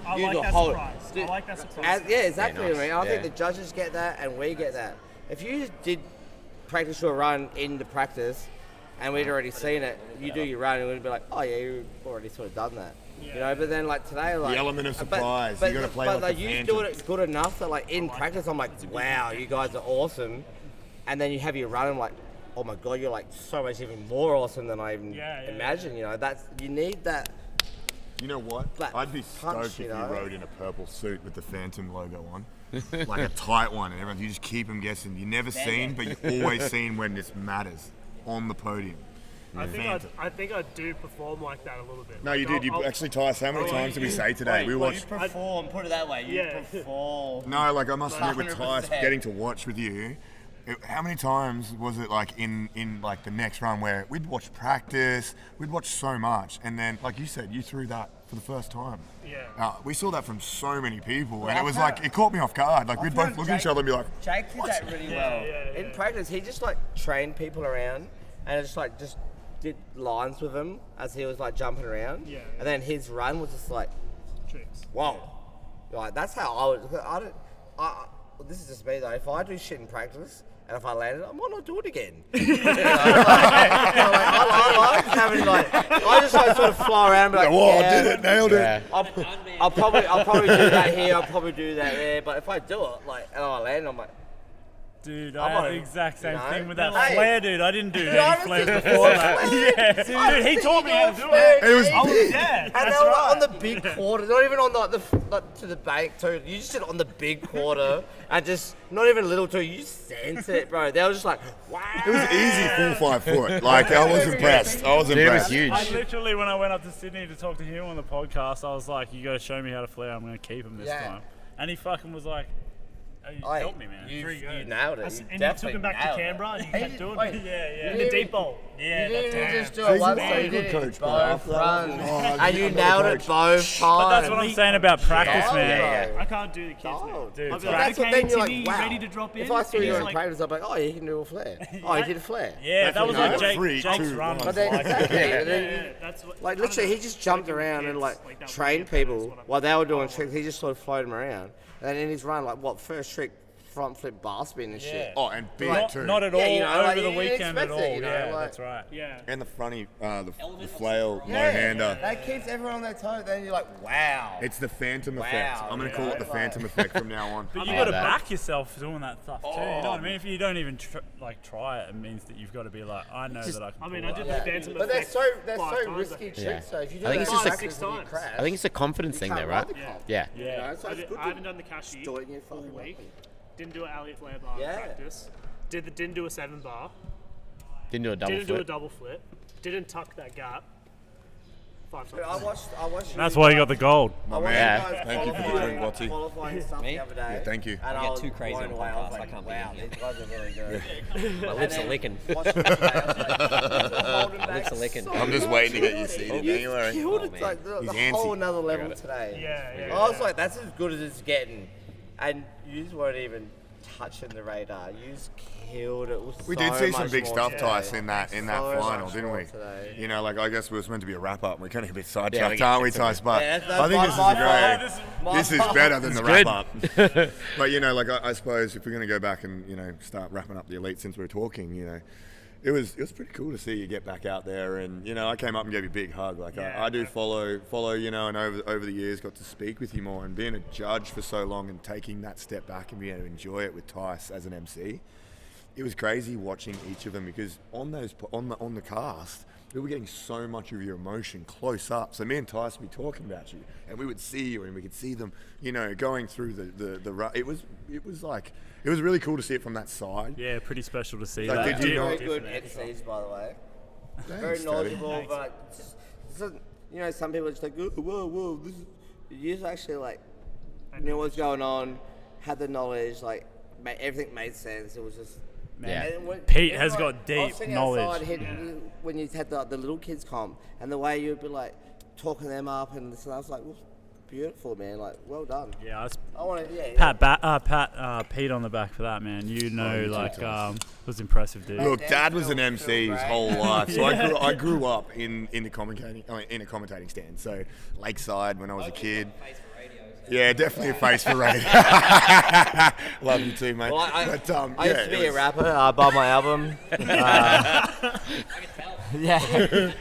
I you like the that whole- surprise. I Dude, like that surprise. yeah, exactly. Yeah, nice. I mean, I think Yeah. the judges get that, and we get that. If you just did practice your run in the practice, and we'd already seen it, you do your run, and we'd be like, oh yeah, you've already sort of done that. You know, but then like today, like The element of surprise. You gotta play but like the you Phantom. do it good enough that like in practice, I'm like, wow, you guys are awesome, and then you have your run, and I'm like, oh my god, you're like so much even more awesome than I even imagined. You know, that's you need that. You know what? That I'd be punch, stoked you if know? you rode in a purple suit with the Phantom logo on. Like a tight one, and everyone, you just keep them guessing. You're never seen, but you're always seen when this matters on the podium. I think I do perform like that a little bit. No, Like, you did. You actually, Tice, how many times did we say today? We watched. perform. Put it that way. Yeah. Perform. No, like I must admit with Tice 100%. getting to watch with you, how many times was it like in like the next run where we'd watch practice, we'd watch so much, and then like you said, you threw that for the first time. Yeah. We saw that from so many people, and it was like it caught me off guard. Like we'd both look at each other and be like, Jake did that really well. In practice, he just like trained people around and just did lines with them as he was like jumping around. Yeah. And then his run was just like, Tricks. whoa. Like that's how this is just me though. If I do shit in practice and if I land it, I might not do it again. I like having like, I just like sort of fly around and be like, whoa, yeah, I did it, nailed it. Yeah. I'll probably do that here, I'll probably do that there, but if I do it, like, and I land, I'm like, Dude, I'm I had on the it. exact same You know? thing with that Hey. flare, dude. I didn't do Dude, any I flares haven't seen before you that. flare. Yeah, I've dude, he seen taught me you how do to do flare, it. It was mate. Yeah, And that's they were right. on the big quarter, not even on like to the bank too. You just sit on the big quarter and just not even a little too. You just sent it, bro. They were just like, wow. It was easy 4 or 5 foot. Like I was impressed. I was Dude, it was impressed. huge. I literally, when I went up to Sydney to talk to him on the podcast, I was like, you got to show me how to flare. I'm going to keep him this Yeah. time. And he fucking was like, oh, you Hey, helped me, man. You Pretty good. nailed it. And you took him back to Canberra and you kept doing it. Yeah, The deep bowl. Yeah, You didn't that's even just do He's it once, a so you good did it coach, bro. both runs. Oh, And you he's a nailed good it coach. both times. But that's what I'm saying about practice, Oh, man. yeah. I can't do the kids now. Oh, Dude, I'll be but like, That's what okay, then you're Timmy, like, wow. you ready to drop in? If I saw And you he's in like, practice, I'd be like, oh, you can do a flare. Oh, he did a flare. Yeah, that was you know, like three, Jake's two, run. one. But then, exactly. And then yeah, that's what, like literally, he just jumped around and like trained people while they were doing tricks. He just sort of floated them around. And then in his run, like what first trick, front flip bar spin and shit. Oh, and big too. Not at all Yeah, you know, over like, the you didn't weekend at expect all. it, you know, Yeah, like- that's right. Yeah. And the fronty, the flail no-hander. That keeps everyone on their toes. Then you're like, wow. It's the Phantom effect. Wow, I'm going to call it the yeah. Phantom effect from now on. But you I got to love that. back yourself doing that stuff too. You know what I mean? If you don't even try it, it means that you've got to be like, I know that I can. I mean, pull I did that. the Phantom But they're effect so 5 times, risky I think. tricks. Yeah. So if you do I think that it's just a- practice and you 6 crash, I think it's a confidence thing can't there, ride right? the comp. Yeah. You know, so it's good I to haven't done the cashy do it in your all fucking week. week. Didn't do an Elliott flare bar Yeah. in practice. Didn't do a 7 bar. Didn't do a double Didn't do a flip. double flip. Didn't tuck that gap. 5 Dude, times. I watched. That's why you got the gold. I watched man. you guys Thank you for the drink, Wattsy. qualifying stuff the other day. Yeah, thank you. And I I get was too crazy blown on away. I was podcasts, I like, can't be wow, in here. these guys are really good. My lips are licking. Watching it today, I was like, holding back lips are licking. so I'm just much. waiting to get you seated. You Don't you worry. killed Oh, it, man. like the He's whole antsy. another level today. Yeah. I was like, that's as good as it's getting. And you weren't even touching the radar. You just killed it. It was We so did see some much big more stuff, today. Tice, in that So final, much didn't more we? today. You know, like I guess we was meant to be a wrap up. We're getting a bit Yeah, sidetracked, we get- aren't we, it's all Tice? But Yeah, that's I think this is my a fault. great. This is better than the good. wrap up. But you know, like I suppose if we're going to go back and you know start wrapping up the elite since we're talking, you know, it was pretty cool to see you get back out there, and I came up and gave you a big hug. Like I do follow, and over the years got to speak with you more, and being a judge for so long and taking that step back and being able to enjoy it with Tice as an MC. It was crazy watching each of them because on the cast, we were getting so much of your emotion close up. So me and Tice would be talking about you, and we would see you, and we could see them, going through the. It was really cool to see it from that side. Yeah, pretty special to see Like, that. did you know? Very good MCs, by the way. Thanks, Very Daddy. knowledgeable, but some people are just like, whoa, this is. You just actually knew what's going on, had the knowledge, everything made sense. It was just. Yeah. And Pete has got deep knowledge. Outside, when you had the little kids comp, and the way you'd be talking them up and this and that, I was like, well, beautiful, man. Well done. Yeah, I want to. pat Pete on the back for that, man. Was impressive, dude. Look, Dad was an MC his whole life, so I grew up in the commentating stand. So Lakeside when I was a kid. Yeah, definitely a face for radio. Love you too, mate. Well, I used to be a rapper. I bought my album. I can tell. Yeah.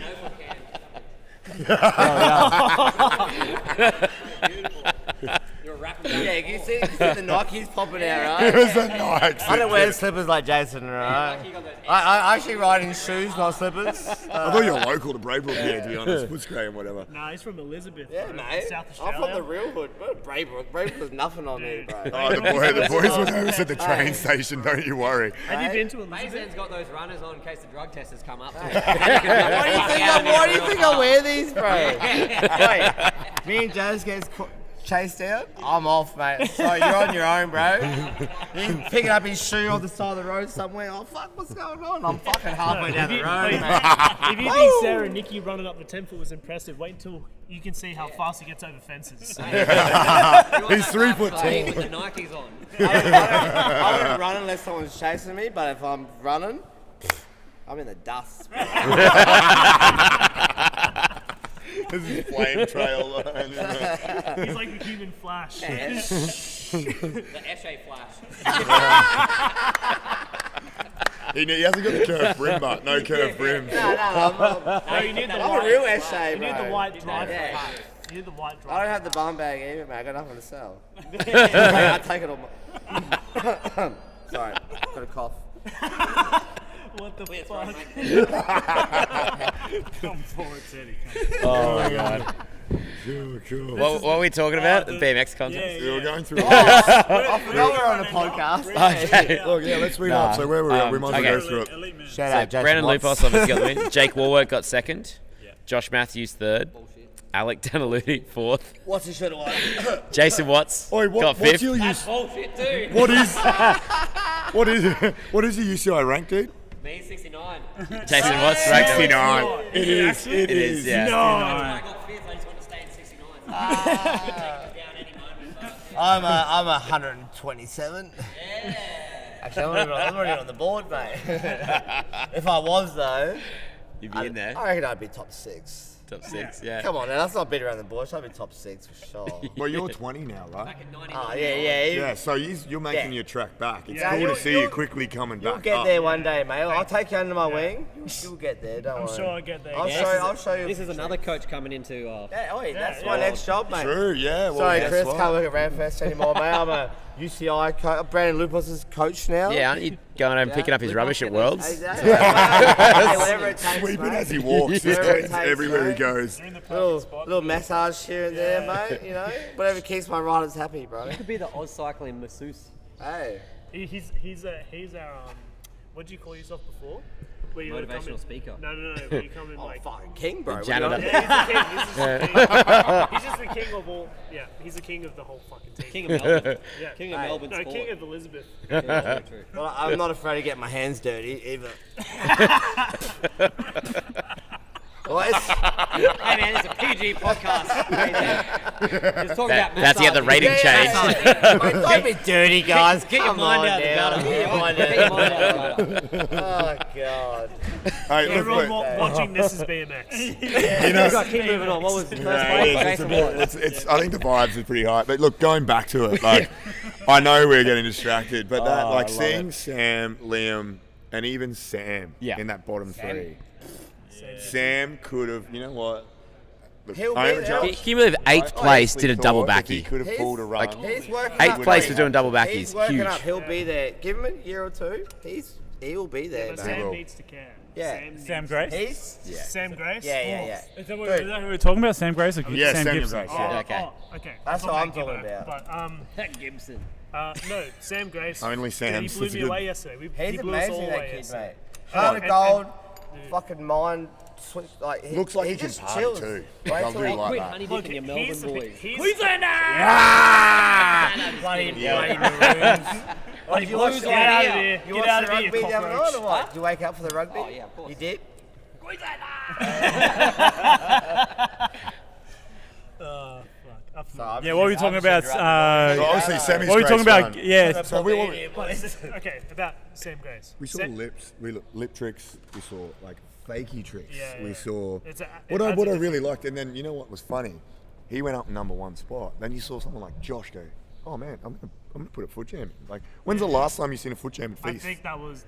You're a rapper. Yeah, you see the Nikes popping out, right? It was a Nike. I don't wear slippers like Jason, right? I actually ride in shoes, not slippers. I thought you were local to Braybrook here, to be honest. Footscray and whatever. Nah, he's from Elizabeth. Yeah, bro, mate. South I'm Australia. from the real hood. Bro, Braybrook. Braybrook is nothing on me, bro. Oh, the boys will notice at the train station, don't you worry. Have you been to Elizabeth? Bayzand's got those runners on in case the drug testers come up. Why do you think I wear these, bro? Wait, me and Jones gets chased out. I'm off, mate. So you're on your own, bro. He's picking up his shoe on the side of the road somewhere. Oh fuck, what's going on? I'm fucking halfway down the road, mate. If you think Sarah and Nikki running up the 10 foot was impressive, wait until you can see how fast he gets over fences. He's 3 foot tall. With the Nikes on. I don't run unless someone's chasing me, but if I'm running, I'm in the dust. This is a flame trail. He's like the human Flash. The Eshe Flash. He hasn't got the curved brim, but no curved brim. No, You need the I'm a white. real essay, You bro. need the white drive. Yeah. You need the white I drive. don't have the bum bag either, man. I got nothing to sell. I take it all. Sorry, got a cough. What the fuck? Come forward, Teddy. Oh my god. Cool. What were we talking about? The BMX contest? We were going through. I forgot we're on a podcast. Okay. Look, yeah, let's read up. So where were we at? We might as well go through it. Elite man. Shout So out, Jason Brandon Watts. Loupos obviously got the win. Jake Warwick got second. Yeah. Josh Matthews third. Alec Daniludi fourth. What's his shirt like? Jason Watts Oi, got what's fifth. your Bullshit, dude. what is your UCI rank, dude? Me 69. Jason Watts ranked 69. It is. It is, yeah. No. I got fifth. I just want to stay in 69. Could take it down any moment. But I'm 127. yeah. Actually, I'm already on the board, mate. If I was though, You'd be in there. I reckon I'd be top 6. Top 6, yeah. Come on, now that's not beat around the bush. I'd be top 6 for sure. Well, you're 20 now, right? Back in 99. Oh yeah. Yeah, so you're making your track back. It's Yeah, cool to you'll- see you you'll- quickly coming You'll back get up. there one day, mate. I'll take you under my wing. You'll get there. Don't I'm worry. sure I'll get there. I'll show you. This is another coach coming into. Yeah, that's my yeah. next job, mate. True, yeah. Well, Sorry, guess Chris, what? can't work at Rampfest anymore, mate. I'm a UCI coach. Brandon Loupos' coach now. Yeah, aren't you going home picking up his rubbish at Worlds? Exactly. Hey, whatever it takes, Sweeping mate. as he walks, Whatever it takes, everywhere he mate. goes. You're in the perfect Little, spot. little massage here and there, mate. You know, whatever keeps my riders happy, bro. Could be the Oz cycling masseuse. Hey, He's our what did you call yourself before? Where you would come Motivational in- speaker. No. Where you come in like. fucking king, bro. What Janitor. do you Yeah, he's just the king of all. Yeah, he's the king of the whole fucking team. King of Melbourne. Yeah. King of Hey. Melbourne No, sport. king of Elizabeth. Yeah, very true. Well, I'm not afraid to get my hands dirty either. Well, it's, Hey man, it's a PG podcast. Just talking about That's the other massage. rating change. Mate, don't be dirty, guys. Get your Come mind on out of the now. gutter. Get your mind Get your out. mind out of the gutter. Oh god. Hey, look, Everyone wait. watching this is BMX. You know, Keep moving on. What was the first yeah, one? it is. It's a Jason bit- Watts. it's- I think the vibes are pretty high. But look, going back to it, like I know we're getting distracted, but that, like seeing Sam, Liam, and even Sam in that bottom three. Sam could have, you know what? Look, He'll I be am there. judged. Can you believe 8th place did a double Thought if He backy? could have pulled a run. He's working 8th up. place for doing double backies. He's working Huge. up. He'll be there. Give him a year or two. He'll be there, But man. Sam will. needs to care. Yeah. Sam Grace? He's Sam Grace? yeah. Is that who we're talking about? Sam Grace or Yeah, Sam Gibson? Grace, Oh, yeah. Okay. okay. That's what I'm talking Gibbo, about. But Gibson. no, Sam Grace. Only Sam. He blew me away yesterday. He He's blew us all amazing, away that kid, yesterday. mate. Heart of and- gold, fucking mind switch. Like Looks like he can just party chills. too. Wait Like, I till do he- like Quit that. honey Look, dipping your he's Melbourne boys. bloody maroons. Like, Did you watch blues the on Get out here. of here. You Get watched out the of here, rugby the other night cockroach. or what? Did you wake up for the rugby? Oh, yeah, of course. You did? Fuck. Up So I'm Yeah, what were we just- talking I'm about? just interrupting. Well, obviously, Sammy's What were we talking Grace about? run. Yeah, So we were, okay, about Sam Grace. we saw lip tricks. We saw like fakey tricks. Yeah, We yeah. saw It's a- what I it adds a really liked. And then you know what was funny? He went up #1 spot. Then you saw someone like Josh go, "Oh man, I'm gonna put a foot jam in." Like, when's the last time you seen a foot jam at I Feast? think that was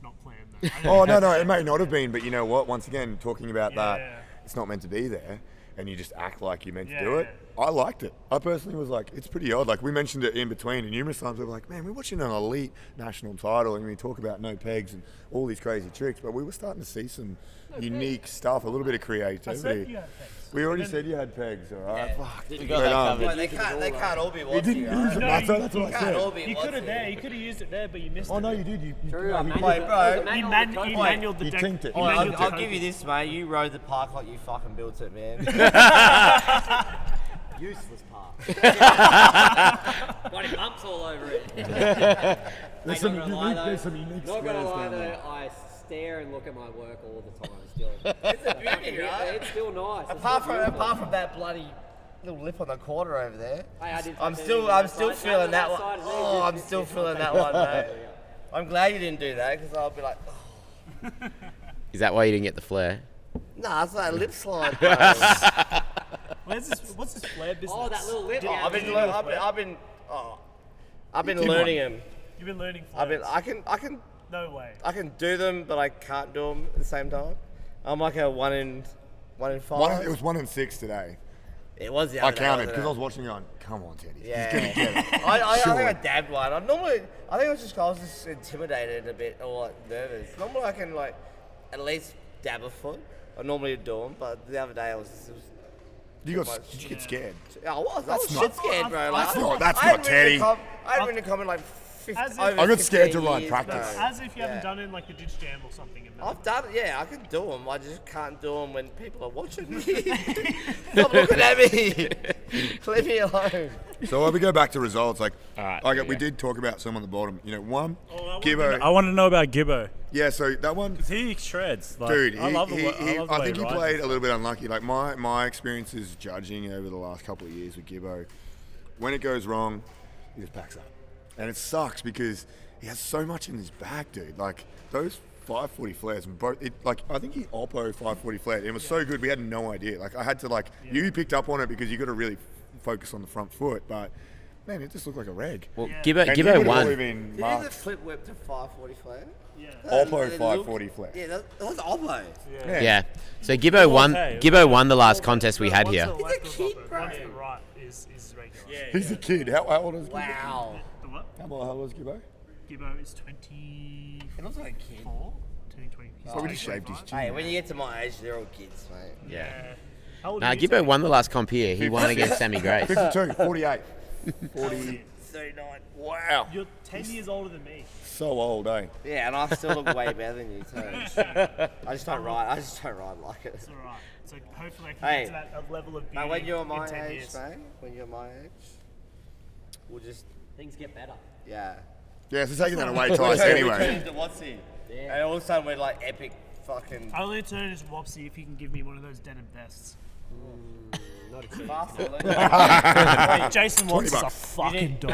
not planned though. Oh no, it may not have been, but you know what? Once again, talking about that, Yeah. it's not meant to be there, and you just act like you're meant to Yeah, do it. yeah. I liked it. I personally was like, it's pretty odd. Like we mentioned it in between, and numerous times we were like, man, we're watching an elite national title, and we talk about no pegs and all these crazy tricks, but we were starting to see some unique stuff, a little bit of I creativity. said you had pegs. We already said you had pegs, all right? Fuck. You But, got that covered. Well, they can't all be You watching, didn't use it, No, Matt, you- that's what I Can't all said. be You watching. could have there. You could have used it there, but you missed Oh it. no, you did. You True, I no, Wait, bro. He Wait. manualed the You deck. tinked it. He Oh, manualed I'll the give you this, mate. You rode the park like you fucking built it, man. Useless part. Bloody bumps all over it. There's Some some lie, unique, there's some unique Not gonna squares lie down though, there. I stare and look at my work all the time still. It's a beauty, right? It's still nice. It's Apart still from beautiful. that bloody little lip on the corner over there. Hey, I did I'm fucking still do that side. feeling that No, one. side is Oh, easy. I'm still feeling that one, mate. I'm glad you didn't do that because I'll be like, oh. Is that why you didn't get the flare? Nah, it's like a lip slide, bro. What's this flare business? Oh, that little lip. I've been Did learning one. them. You've been learning I flares. can No way. do them, but I can't do them at the same time. I'm like a 1 in 5. It was 1 in 6 today. It was the I other day, counted wasn't because it? I was watching going, come on, Teddy. Yeah. He's going to get it. I Sure. think I dabbed one. I think I was just intimidated a bit or like nervous. Normally I can like at least dab a foot. I normally do them, but the other day it was Did you get scared? I was That's shit not- scared, bro. Like, that's I hadn't not written a Teddy. I hadn't written a comment like 50, As if- over I got scared to 15 run years, practice. bro. As if you Yeah. haven't done it in like the ditch jam or something. In I've done it, yeah, I can do them. I just can't do them when people are watching me. Stop looking at me. Leave me alone. So we go back to results. Like, Alright, like here we we go. did talk about some on the bottom. You know, one, I Gibbo. want to know about Gibbo. Yeah, so that one, He shreds. Like, dude, I love the way I think he he rides. played a little bit unlucky. Like my experiences judging over the last couple of years with Gibbo, when it goes wrong, he just packs up, and it sucks because he has so much in his bag, dude. Like those 540 flares, and both. I think he Oppo 540 flared. It was so good, we had no idea. Like I had to you picked up on it because you got to really focus on the front foot, but man, it just looked like a reg. Well, Yeah. Gibbo And he would've won. probably been Did you marked. the flip whip to 540 flare? Yeah. Oppo It 540 looked- flare. Yeah, that was Oppo. Yeah. So Gibbo won. okay. Gibbo won the last contest we had One to here. the left He's a is kid, Oppo, bro. one to the right is regular. He's a kid. How old is Gibbo? Wow. The what? How old is Gibbo? Gibbo is 24. He looks like a kid. Turning 20. Probably just shaved his chin. Hey, when you get to my age, they're all kids, mate. Yeah. How old Nah, are you? Gibbo won the last comp here. He won against Sammy Grace. 52, 48. 40. 39. Wow. You're 10 years older than me. So old, eh? Yeah, and I still look way better than you too. I just don't ride like it. It's alright. So hopefully I can Hey. get to that level of beauty But when you're in my 10 age, years. mate, when you're my age, we'll just, Things get better. yeah. Yeah, so taking that away, Tice, anyway. into what's in. Yeah. And all of a sudden we're like epic fucking I'll only turn to Wopsy if he can give me one of those denim vests. Not a faster. Wait, Jason Watts is a $20. fucking dog.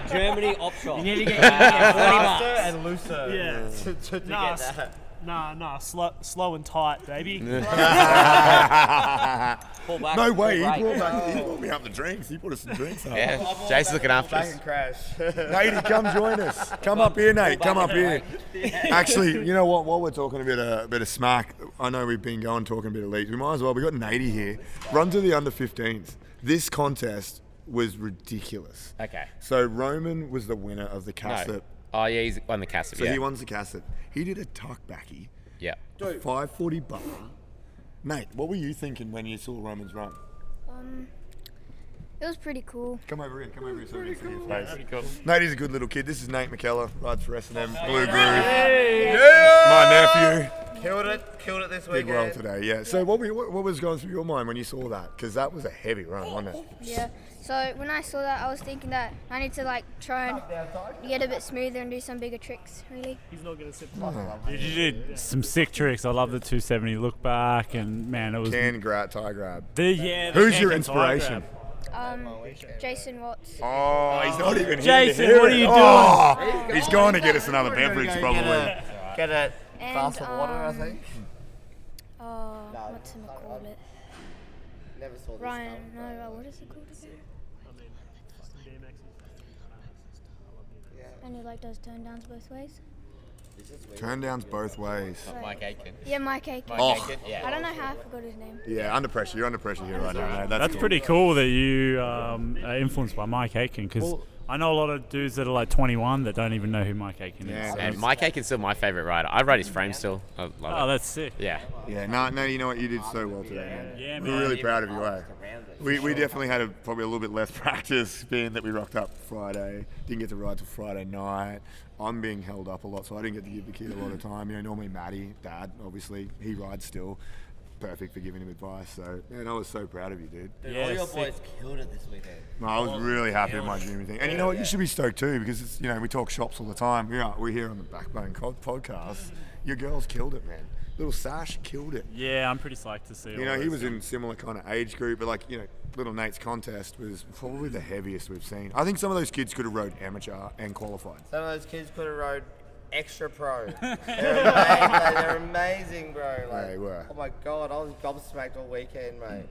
Germany op shop. You need to get $20 faster and looser Yeah. to Nah, get that. Nah, slow and tight, baby. Pull back. No way, he pull brought, break. he brought me up the drinks. He brought us some drinks up. Yeah, Jason's looking after Back us. and crash. Nate, come join us. Come up here, Nate. Come up here. Actually, you know what? While we're talking a bit of smack, I know we've been talking a bit of leagues. We might as well. We got Nate here. Run to the under 15s. This contest was ridiculous. Okay. So Roman was the winner of the Cassett. No. Oh yeah, he's won the Cassett. So yeah. he won the Cassett. He did a tuck backy, Yeah. a 540 bar. Nate, what were you thinking when you saw Roman's run? It was pretty cool. Come over here so we can see your face. Pretty cool. Nate is a good little kid. This is Nate Mackellar, rides for S&M, Blue Groove. My nephew. Killed it this Did weekend. well today, yeah. So what was going through your mind when you saw that? Because that was a heavy run, wasn't it? Yeah. So when I saw that, I was thinking that I need to like try and get a bit smoother and do some bigger tricks. Really. He's not gonna sit. You did some sick tricks. I love the 270 look back, and man, it was Can grab, tie grab. the Who's can your and tie inspiration? grab. Jason Watts. Oh, he's not even Jason, here to hear what are it. you Oh, he's going to get us another beverage, probably. Get a And, glass of water, I think. What's him called it? Never saw this. Ryan. No, what is it called again? And he like does turn downs both ways. Turn downs both ways. Mike Aitken. Yeah, Mike Aiken. Oh. Aitken, yeah. I don't know how I forgot his name. Yeah, under pressure. You're under pressure here right now. Mate. That's cool. pretty cool that you are influenced by Mike Aiken, because I know a lot of dudes that are like 21 that don't even know who Mike Aiken is. Yeah. So And Mike Aitken's still my favourite rider. I ride his frame still. I love oh, it. that's sick. Yeah. Yeah, no, you know what? You did so well today, man. Yeah, We're man. really proud of you, eh? We definitely had probably a little bit less practice, being that we rocked up Friday. Didn't get to ride till Friday night. I'm being held up a lot, so I didn't get to give the kid a lot of time. You know, normally Matty, Dad, obviously, he rides still. Perfect for giving him advice. So, man, I was so proud of you, dude. Dude, Yeah, all your sick. boys killed it this weekend. No, I was really happy with my junior thing. And you know what? You should be stoked too, because it's, you know, we talk shops all the time. We're here on the Back Bone podcast. Your girls killed it, man. Little Sash killed it. Yeah, I'm pretty psyched to see. You know, he was in similar kind of age group, but like, you know, little Nate's contest was probably the heaviest we've seen. I think some of those kids could have rode amateur and qualified. Some of those kids could have rode extra pro. They're amazing, bro. Like, They were. Oh my god, I was gobsmacked all weekend, mate.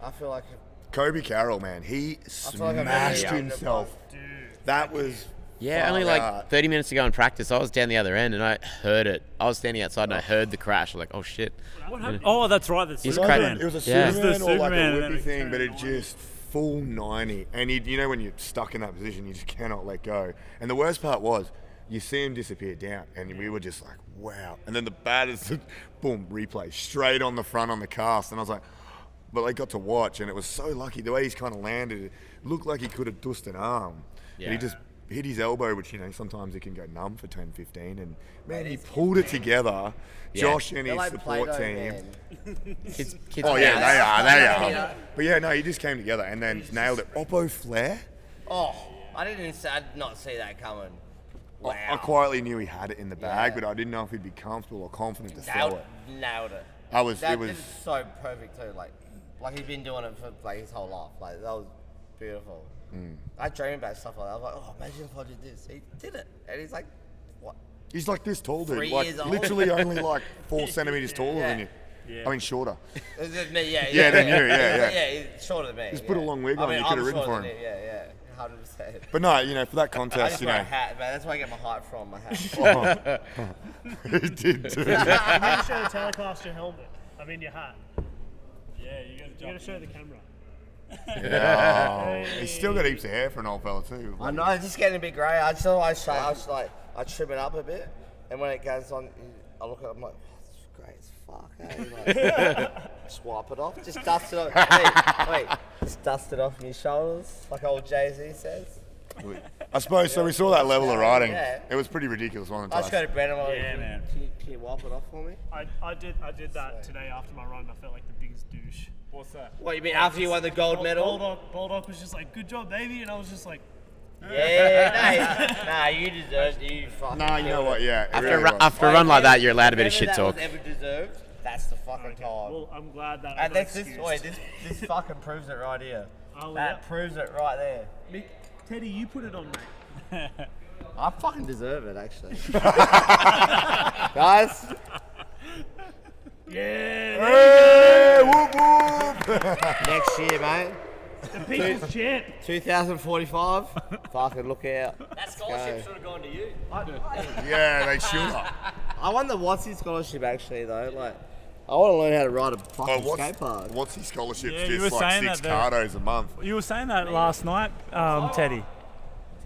I feel like Kobe Carroll, man, he feel like I've smashed never seen himself. That was Yeah, only far like out. 30 minutes to go in practice. I was down the other end and I heard it. I was standing outside and I heard the crash. I was like, oh shit. What happened? Oh, that's right. That's He's Superman. It was a Yeah. Superman It's the or like a Superman and whippy then thing, but it just full 90. And you know when you're stuck in that position, you just cannot let go. And the worst part was, you see him disappear down, and we were just like, wow. And then the batters, boom, replay, straight on the front on the cast. And I was like, but I got to watch, and it was so lucky. The way he's kind of landed, it looked like he could have dusted an arm. Yeah. But he just hit his elbow, which, you know, sometimes it can go numb for 10, 15. And, man, he pulled it together. Yeah. Josh and they're his like support Play-Doh, team. man. Kids Oh, yeah, they are. Yeah. But, yeah, no, he just came together and then nailed it. Oppo Flair? Oh, I did not see that coming. Wow. I quietly knew he had it in the bag, Yeah. but I didn't know if he'd be comfortable or confident to nailed, throw it. nailed it. It was is so perfect too. Like he's been doing it for like his whole life. Like that was beautiful. I dream about stuff like that. I was like, oh, imagine if I did this. He did it, and he's like, what? He's like this tall, dude. 3 Like years old. literally only like 4 centimeters taller than you. Yeah. I mean, shorter. Is it me? Yeah, Yeah, than you, yeah. Yeah, he's shorter than me. Just put a long wig on, you I'm could've ridden shorter for than him. Yeah, 100%. But no, you know, for that I contest, just you wear a know, hat, man. That's where I get my height from. My hat. he did too. You gotta show the telecast your helmet. I mean your hat. Yeah, you You gotta show the camera. Oh, he's still got heaps of hair for an old fella too. I know, it's just getting a bit grey. I trim it up a bit, and when it goes on, I look at it, I'm like, oh, this is great as fuck. Like, just wipe it off, just dust it off. Wait, just dust it off your shoulders, like old Jay-Z says. I suppose so. We saw that level of riding. Yeah. It was pretty ridiculous, wasn't it? I just go to Brandon. I'm like, Yeah, man. Can you wipe it off for me? I did that today after my run. I felt like the biggest douche. What's that? What you mean after you won the gold medal? Bulldog was just like, good job, baby, and I was just like, Yeah, nah, you deserved it. You fucking. No, you know what? Yeah. it After, really was. after a run like that, you're allowed a bit of shit That talk. was ever deserved. That's the fucking time. well, I'm glad that I And got that's this. excused. Wait, this fucking proves it right here. Oh, That yeah. proves it right there. Teddy, you put it on, mate. I fucking deserve it, actually. Guys, Hey, whoop whoop. Next year, mate. The people's champ. 2045. Fucking look out. That scholarship should have gone to you. Yeah, they should have. I won the Wattsy scholarship actually though. Like, I want to learn how to ride a fucking skate park. What's his scholarship? Yeah, you Just were like saying 6 that cardos a month. You were saying that last night, Teddy.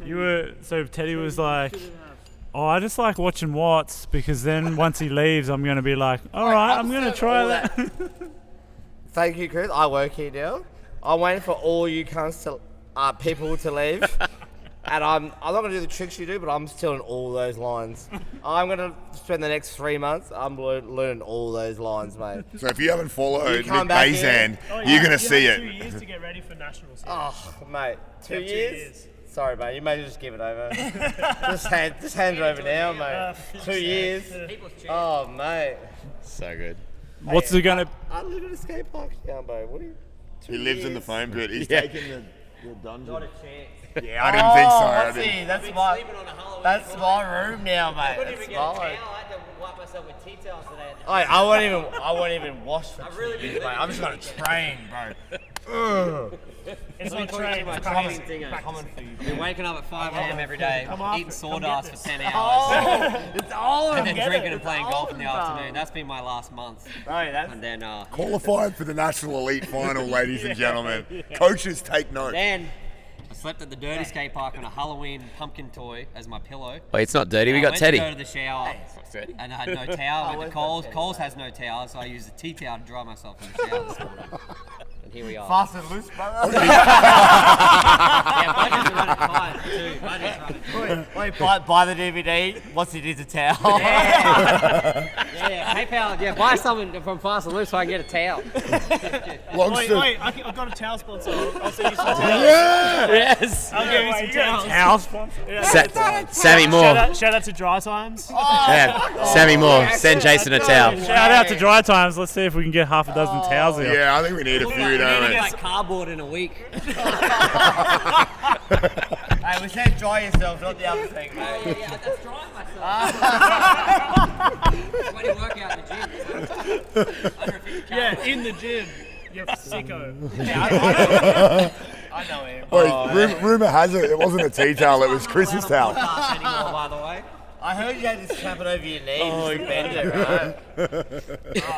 Teddy was like, oh, I just like watching Watts because then once he leaves, I'm going to be like, all right, I'm going to try that. Thank you, Chris. I work here now. I'm waiting for all you cunts to, people to leave. And I'm not going to do the tricks you do, but I'm still in all those lines. I'm going to spend the next 3 months, I'm learning all those lines, mate. So if you haven't followed You come Mick back Bayzand, here. you're going to see You it. have 2 years to get ready for nationals. Oh, mate. 2 Yeah, 2 years? years. Sorry, mate. You may just give it over. just hand it over now, mate. 2 years. People's champ. Oh, mate. So good. What's it going to... I live in a skate park now, mate. What are you... He lives in the foam pit. He's Yeah. taking the dungeon. Not a chance. Yeah, I didn't think so. I What's didn't. he? That's Been my... sleeping on a Halloween That's night. my room now, I mate. couldn't That's even get a towel. mine. I had to wipe myself with tea towels today. I won't even wash for I've 2 really been years, mate. living I'm just with gonna train, bro. It's Let me not talk to you train. about It's training practicing. thing. Coming for you. Been waking up at 5 a.m. every day, Come on, eating come sawdust get for this. 10 hours, It's all and then get drinking it. and playing It's golf in the all afternoon. That's been my last month. Bro, that's... And then, Qualified for the National Elite Final, ladies and gentlemen. Coaches, take note. then I slept at the dirty skate park on a Halloween pumpkin toy as my pillow. Wait, it's not dirty. We I got went Teddy. to go to the shower, Dirty. and I had no towel. I went to where's Coles. my towel? Coles has no towel, so I used a tea towel to dry myself in the shower this morning. And here we are. Fast and loose, brother. Yeah, budget's running tight too. Budget's running tight. Buy the DVD. What's it? Is a towel. Yeah, PayPal. Yeah, buy something from Fast and Loose so I can get a towel. Longster. I've got a towel sponsor. I'll send you some towels. Yeah! Yes. I'll give you some towels. Towel sponsor? Yeah. Sammy Moore. Shout out to Dry Times. Yeah. Sammy Moore. Send Jason a towel. Shout out to Dry Times. Let's see if we can get half a dozen towels here. Yeah, I think we need a few, We need to don't get we? like cardboard in a week. Hey, we said dry yourself, not the other thing, mate. Yeah, that's drying myself. When you work out in the gym, it's 150 calories. Yeah, in the gym. You sicko. I know him. Wait, rumour has it wasn't a tea towel, it was Chris's towel. Podcast anymore, by the way. I heard you had to strap it over your knee. Oh, you bend it, right?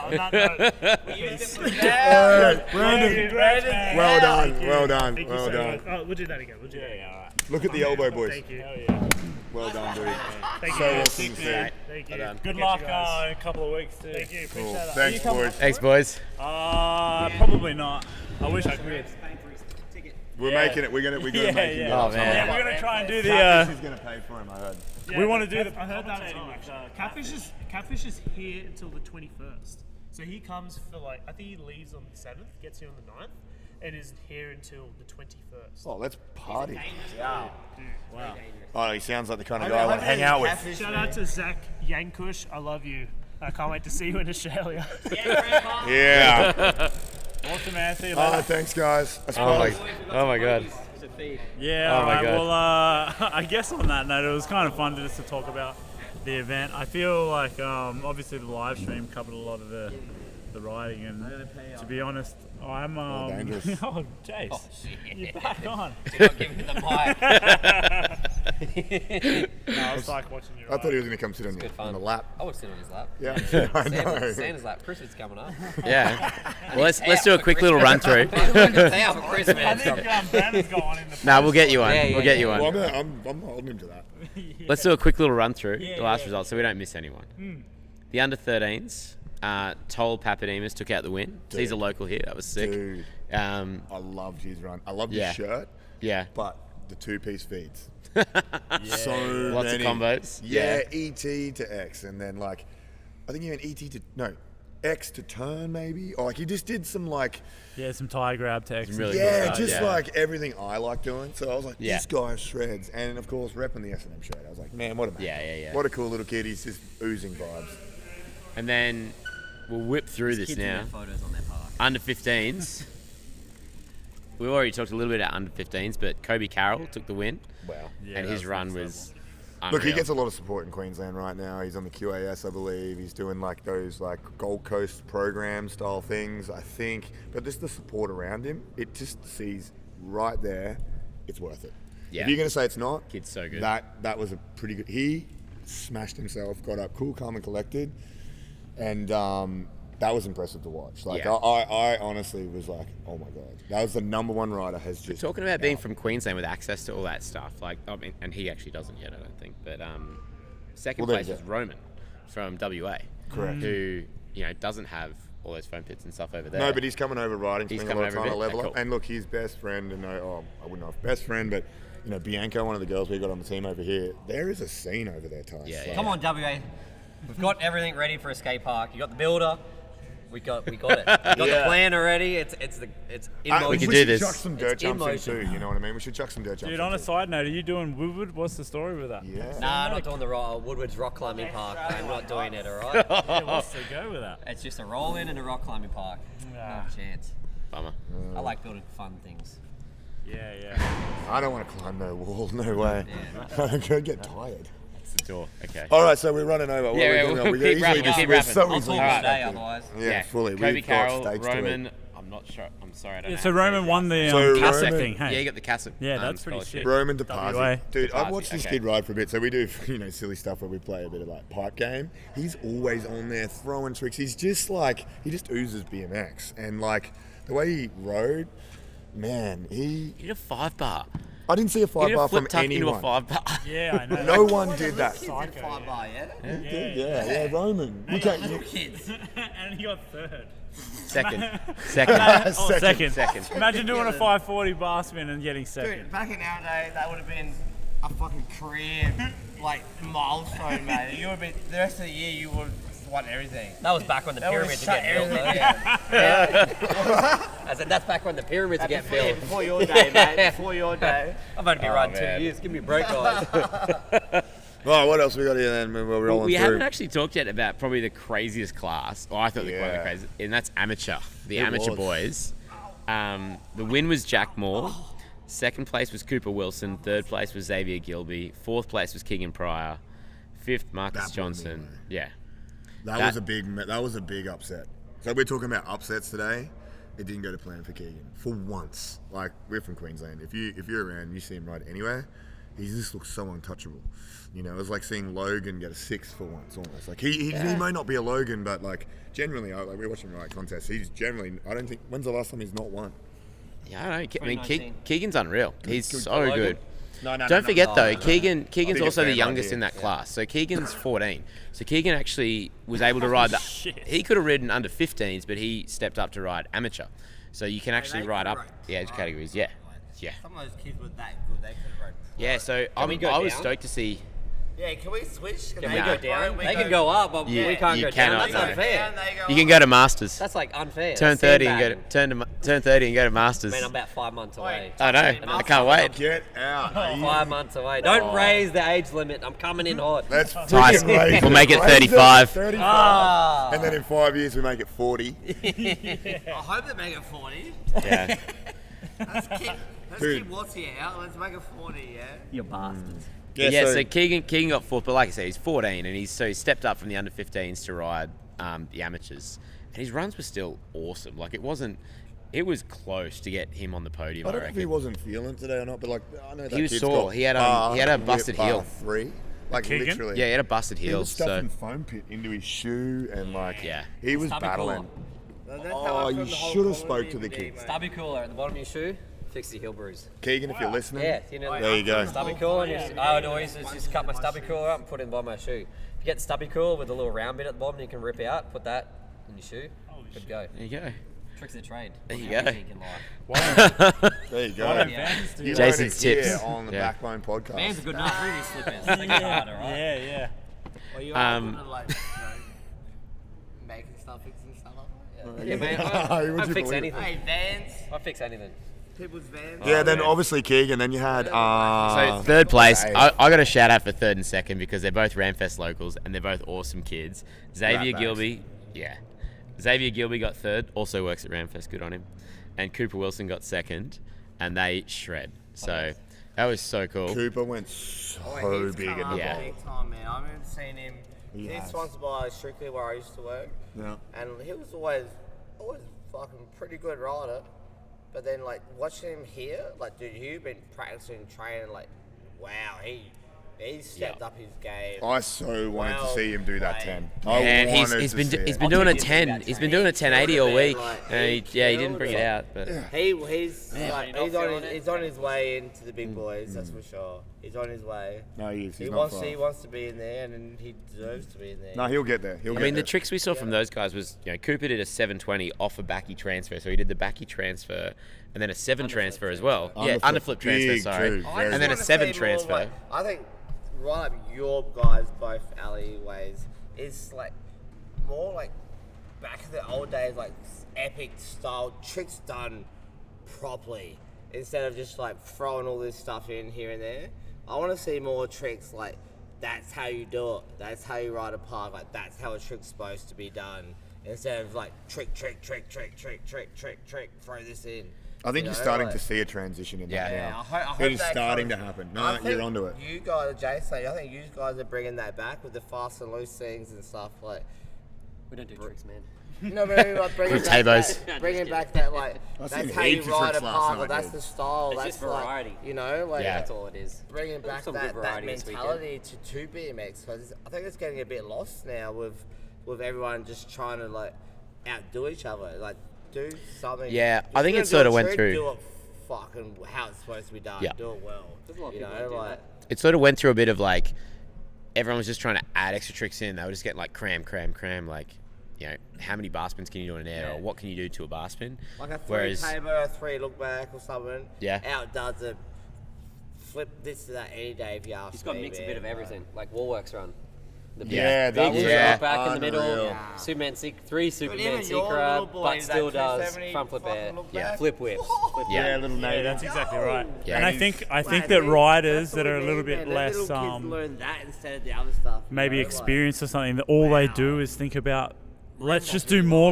On that note, Brandon. Well done, well done, thank you well so done. much. Oh, we'll do that again. We'll do that again. All right. Look at the elbow, boys. Thank you. Well done, dude. Thank So you. awesome to see. Thank you. Good Catch luck you guys. in a couple of weeks, too. Thank you. Appreciate Cool. that. Thanks, boys. Thanks, boys. Probably not. I wish I could. We're making it. We're gonna make it. yeah. Oh, man. Yeah, we're going to try and do the... This is gonna pay for him, I heard. we want to do the... I heard that as well. Actually. Catfish is here until the 21st. So he comes for like, I think he leaves on the 7th, gets here on the 9th, and is here until the 21st. Oh, let's party. Wow. Oh, he sounds like the kind of guy I want to hang out with. Shout out to Zach Yankush. I love you. I can't wait to see you in Australia. Yeah. Awesome, man. See you later. Oh, thanks, guys. That's Oh my, fun. oh my god. Yeah, Oh my alright, God. well, I guess on that note, it was kind of fun just to talk about the event. I feel like, obviously, the live stream covered a lot of the riding, and to be honest, I'm. dangerous. Oh, Jace, you're back on. Not giving me the mic. No, I was like watching you. I thought he was gonna come sit on, Good on fun. the lap. I would sit on his lap. Yeah, I know. Santa's lap. Christmas coming up. Yeah. Well, let's do a quick little run through. Towel for Christmas. I think Brandon's got one in the. Nah, we'll get you one. Yeah, yeah, We'll get you Well, one. I'm holding him to that. Let's do a quick little run through the last results so we don't miss anyone. The under 13s, Toll Papademus took out the win. So he's a local here. That was sick. Dude, Yeah. I loved his run. I loved Yeah. his shirt, but the two-piece feeds. So Lots many. of combos. Yeah, ET to X, and then like, I think even ET to X to turn maybe, or like he just did some like, Yeah, some tie grab to exit. really yeah, good. just Yeah. like everything I like doing. So I was like, Yeah. this guy shreds, and of course repping the S&M shirt. I was like, man, what a man. Yeah. What a cool little kid. He's just oozing vibes. And then we'll whip through this Kids in now. their photos on their park. Under 15s. We already talked a little bit about under 15s, but Kobe Carroll took the win. Wow. And his run was Look, he Unreal. gets a lot of support in Queensland right now. He's on the QAS, I believe. He's doing like those like Gold Coast program style things, I think. But just the support around him, it just sees right there, it's worth it. Yeah. If you're going to say it's not, Kid's so good. That was a pretty good. He smashed himself, got up cool, calm, and collected, and that was impressive to watch. Like Yeah. I honestly was like, oh my god, that was the number one rider. Has just Talking about being from Queensland with access to all that stuff, like, I mean, and he actually doesn't yet, I don't think. But second Well, place there was you Roman from WA, Correct. who doesn't have all those foam pits and stuff over there. No, but he's coming over riding. He's Spending a lot of coming time over to a bit? level Yeah, up. cool. And look, his best friend, and I wouldn't know if best friend, but Bianca, one of the girls we got on the team over here. There is a scene over there, Ty. Yeah, Like, yeah. Come on, WA. We've got everything ready for a skate park. You got the builder. We got it. We got the plan already. It's in motion. We can we do should this. chuck some dirt It's in jumps in motion. too. You know what I mean? We should chuck some dirt jumps. Dude, in on a too. side note, are you doing Woodward? What's the story with that? Yeah. Nah, I'm not doing the Woodward's rock climbing park. I'm not doing it. All right. Yeah, what's the go with that? It's just a roll in and a rock climbing park. Ah. No chance. Bummer. I like building fun things. Yeah. I don't want to climb no wall. No way. I'm gonna get tired. It's the door. Okay. All right, so we're running over. What Yeah, are we yeah, doing? we'll We're keep easily wrapping, just- keep we're wrapping. so I'll easily talk all day distracted. otherwise. Yeah, fully. Kobe We've got Carroll, stakes to it. Roman. I'm not sure. I'm sorry. I don't know. So Roman won the So Cassock Roman- thing, hey? Yeah, you got the Cassock. Yeah, that's pretty scholarship. sick. Roman WA. DePazzi. Dude, I've DePazzi, watched this okay. kid ride for a bit. So we do, silly stuff where we play a bit of like pipe game. He's always on there throwing tricks. He's just like, he just oozes BMX. And like, the way he rode, man, He did a 5-bar. I didn't see a He five did bar a flip from tuck into a anyone. 5-bar. Yeah, I know. No one did that. Psycho, Yeah, Roman. You can't, you, And he got third. Second. Second. Imagine doing a 540 bar spin and getting second. Dude, back in our day, that would have been a fucking career, milestone, mate. You would be the rest of the year. You would won everything. That was back when the That pyramids would've were getting shut built. Though. I said that's back when the pyramids were getting built. Before your day, mate. Before your day. I've only been riding man. 2 years. Give me a break, guys. oh, what else we got here then? We're rolling We through. haven't actually talked yet about probably the craziest class. Well, I thought one of the Yeah. craziest, and that's amateur. The It amateur was. boys. The win was Jack Moore. Second place was Cooper Wilson. Third place was Xavier Gilby. Fourth place was Keegan Pryor. Fifth, Marcus That blew me Johnson. away. Yeah. That was a big upset. So we're talking about upsets today. It didn't go to plan for Keegan for once. Like, we're from Queensland. If you're around and you see him ride anywhere, he just looks so untouchable. It was like seeing Logan get a 6 for once almost. Like he may not be a Logan, but like generally, we're watching the right contest. He's generally, I don't think. When's the last time he's not won? Yeah, I don't know. I mean, 2019. Keegan's unreal. He's so Logan? good. No, Don't forget though, no. Keegan's Biggest also the fan youngest idea. in that class. So Keegan's 14. So Keegan actually was able to ride that. Shit. He could have ridden under 15s, but he stepped up to ride amateur. So you can actually ride up the age categories. Yeah. Some of those kids were that good. They could have rode. Yeah, so we go I was down? stoked to see. Yeah, can we switch? Can they we Nah. go down? They can go up, but You- we can't you go down. cannot, That's no. unfair. You can go to Masters. That's like unfair. Turn That's 30 and sandbagging. turn 30 and go to Masters. Man, I'm about 5 months away. I know. I can't wait. Get out. 5 months away. Don't raise the age limit. I'm coming in hot. Let's Nice. freaking raise We'll make it Raise 35. 35. Ah. And then in 5 years we make it 40. I hope they make it 40. Yeah. Let's Dude. keep Watts here out. Let's make it 40, yeah? You bastards. Yeah, so Keegan got fourth, but like I said, he's 14, and he stepped up from the under 15s to ride the amateurs, and his runs were still awesome. Like it was close to get him on the podium. I I don't know if he reckon. wasn't feeling today or not, but like I know that He was kid's sore. got He had a busted bar heel. 3. Like Keegan? literally. Yeah, he had a busted He heel. was So stuffing foam pit into his shoe and like Yeah. he was Stubby battling. Oh, you should have spoke to the kid. Stubby cooler at the bottom of your shoe. Fix the heel bruise. Keegan, if you're listening. Yeah, you know. There you go. Stubby cooler. I would always just cut my stubby cooler up and put it in the bottom of my shoe. If you get the stubby cooler with a little round bit at the bottom, you can rip out. Put that in your shoe. Good go. there you go. Tricks of the trade. There you What go. music in life. There you go. Why don't Yeah. Vans do You that? learn Jason's it here tips. on the Yeah. Backbone podcast. Fans are good enough for these slippers. They get harder, right? Yeah. Well, you Um, are good at, making stuff, fixing stuff up. Yeah, man. Would I you fix believe anything. Hey, Vans. I fix anything. People's Vans. Yeah, then obviously Keegan. Then you had So third place, Dave. I got a shout out for third and second because they're both Rampfest locals and they're both awesome kids. Xavier Ratbags. Gilby, yeah. Xavier Gilby got third, also works at Rampfest, good on him. And Cooper Wilson got second, and they shred. So That was so cool. Cooper went so He's big come in up the Yeah. bowl. big time, man. I haven't seen him. He He's has. sponsored by Strictly where I used to work, Yeah. and he was always fucking pretty good rider. But then like watching him here, like dude, he'd been practicing, training, like wow, he stepped up his game. I so wanted to see him do that played. 10. I And wanted he's to been see it. doing a I'll take you 10. about He's been doing a 1080 all week. And he didn't bring it out, but He's you're not he's feeling it? on his way into the big boys, that's for sure. He's on his way. No, he is. He He's not wants far. he wants to be in there, and he deserves to be in there. No, he'll get there. He'll I get mean, the there. tricks we saw from those guys was, Cooper did a 720 off a backy transfer. So he did the backy transfer and then a 7 transfer as well. Yeah, underflip transfer, Big sorry. too, I very just And then a wanna 7 see more of, transfer. like, I think right up your guys both alleyways is like more like back in the old days, like epic style tricks done properly instead of just like throwing all this stuff in here and there. I want to see more tricks like that's how you do it. That's how you ride a park. Like that's how a trick's supposed to be done. Instead of like trick, throw this in. I think You you're know, starting like- to see a transition in Yeah. that Yeah, now. I hope It is that starting comes- to happen. I No, think you're onto it. You guys, Jason, I think you guys are bringing that back with the fast and loose things and stuff like. We don't do tricks, man. No, but I mean, like bringing With back Tabos. that, bringing back that like I've seen that's how you heaps of ride a tricks last park, night, or that's dude. the style. It's that's just like, variety. you know, like Yeah. That's all it is. bringing There's back some that good variety this weekend. mentality to BMX because I think it's getting a bit lost now with everyone just trying to like outdo each other, like do something. Yeah, If I think you're it gonna sort do of a went trick, through. Do it fucking how it's supposed to be done. Yeah. Do it well. There's a lot of You people know, that do like. that. It sort of went through a bit of like, everyone was just trying to add extra tricks in. They were just getting like cram, like, how many bar spins can you do in an air, or what can you do to a bar spin? Like a 3 Whereas- tabor, a 3 look back or something. Yeah. Outdoes a flip this to that any day if you ask He's got a me, mix a man, bit of like- everything, like Wallworks run. The Yeah, that big was Yeah. back in the middle. unreal. Superman 3 But Superman even your little secret, boy, but that still does 270 front flip fucking air, look Yeah. back. flip whips. Flip Yeah. Yeah, little Yeah, native. that's exactly right. Yeah. And I He's- think that That's riders what that we are a little need, bit man. Let less little kids learn that instead of the other stuff. you maybe know, like- experienced or something, that all they do is think about let's just do more.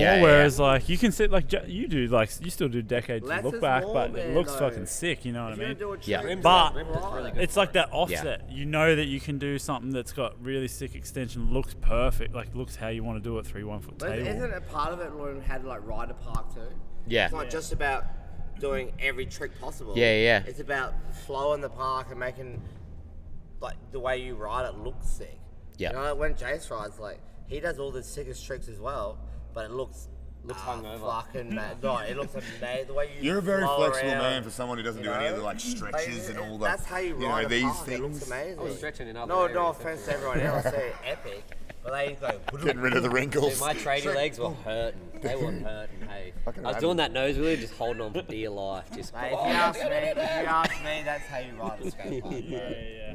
Yeah, Whereas like you can sit like you do, like you still do decades Less to look is back, more, but man, it looks though. fucking sick. You know what I If you're mean? gonna do a Yeah. trick, But really good. it's like that offset. You know that you can do something that's got really sick extension, looks perfect, like looks how you want to do it, 3 1-foot But table. isn't it part of it learning how to like ride a park too? Yeah. It's not just about doing every trick possible. Yeah. It's about flowing the park and making like the way you ride it look sick. Yeah. You know, like, when Jace rides, like he does all the sickest tricks as well, but it looks hungover. fucking mad. No, it looks amazing. The way you You're a very flow flexible around, man for someone who doesn't you do any of know? the like stretches and all the. That's how you ride a these park. It things. looks amazing. I was stretching in other No areas, offense to everyone else, they're epic, but they go. Getting rid of the wrinkles. Dude, my tradie legs were hurting. They were hurting. Hey, I Fucking was doing that nose wheel, just holding on for dear life. Just Mate, if you ask me, that's how you ride a skate park. yeah. Yeah.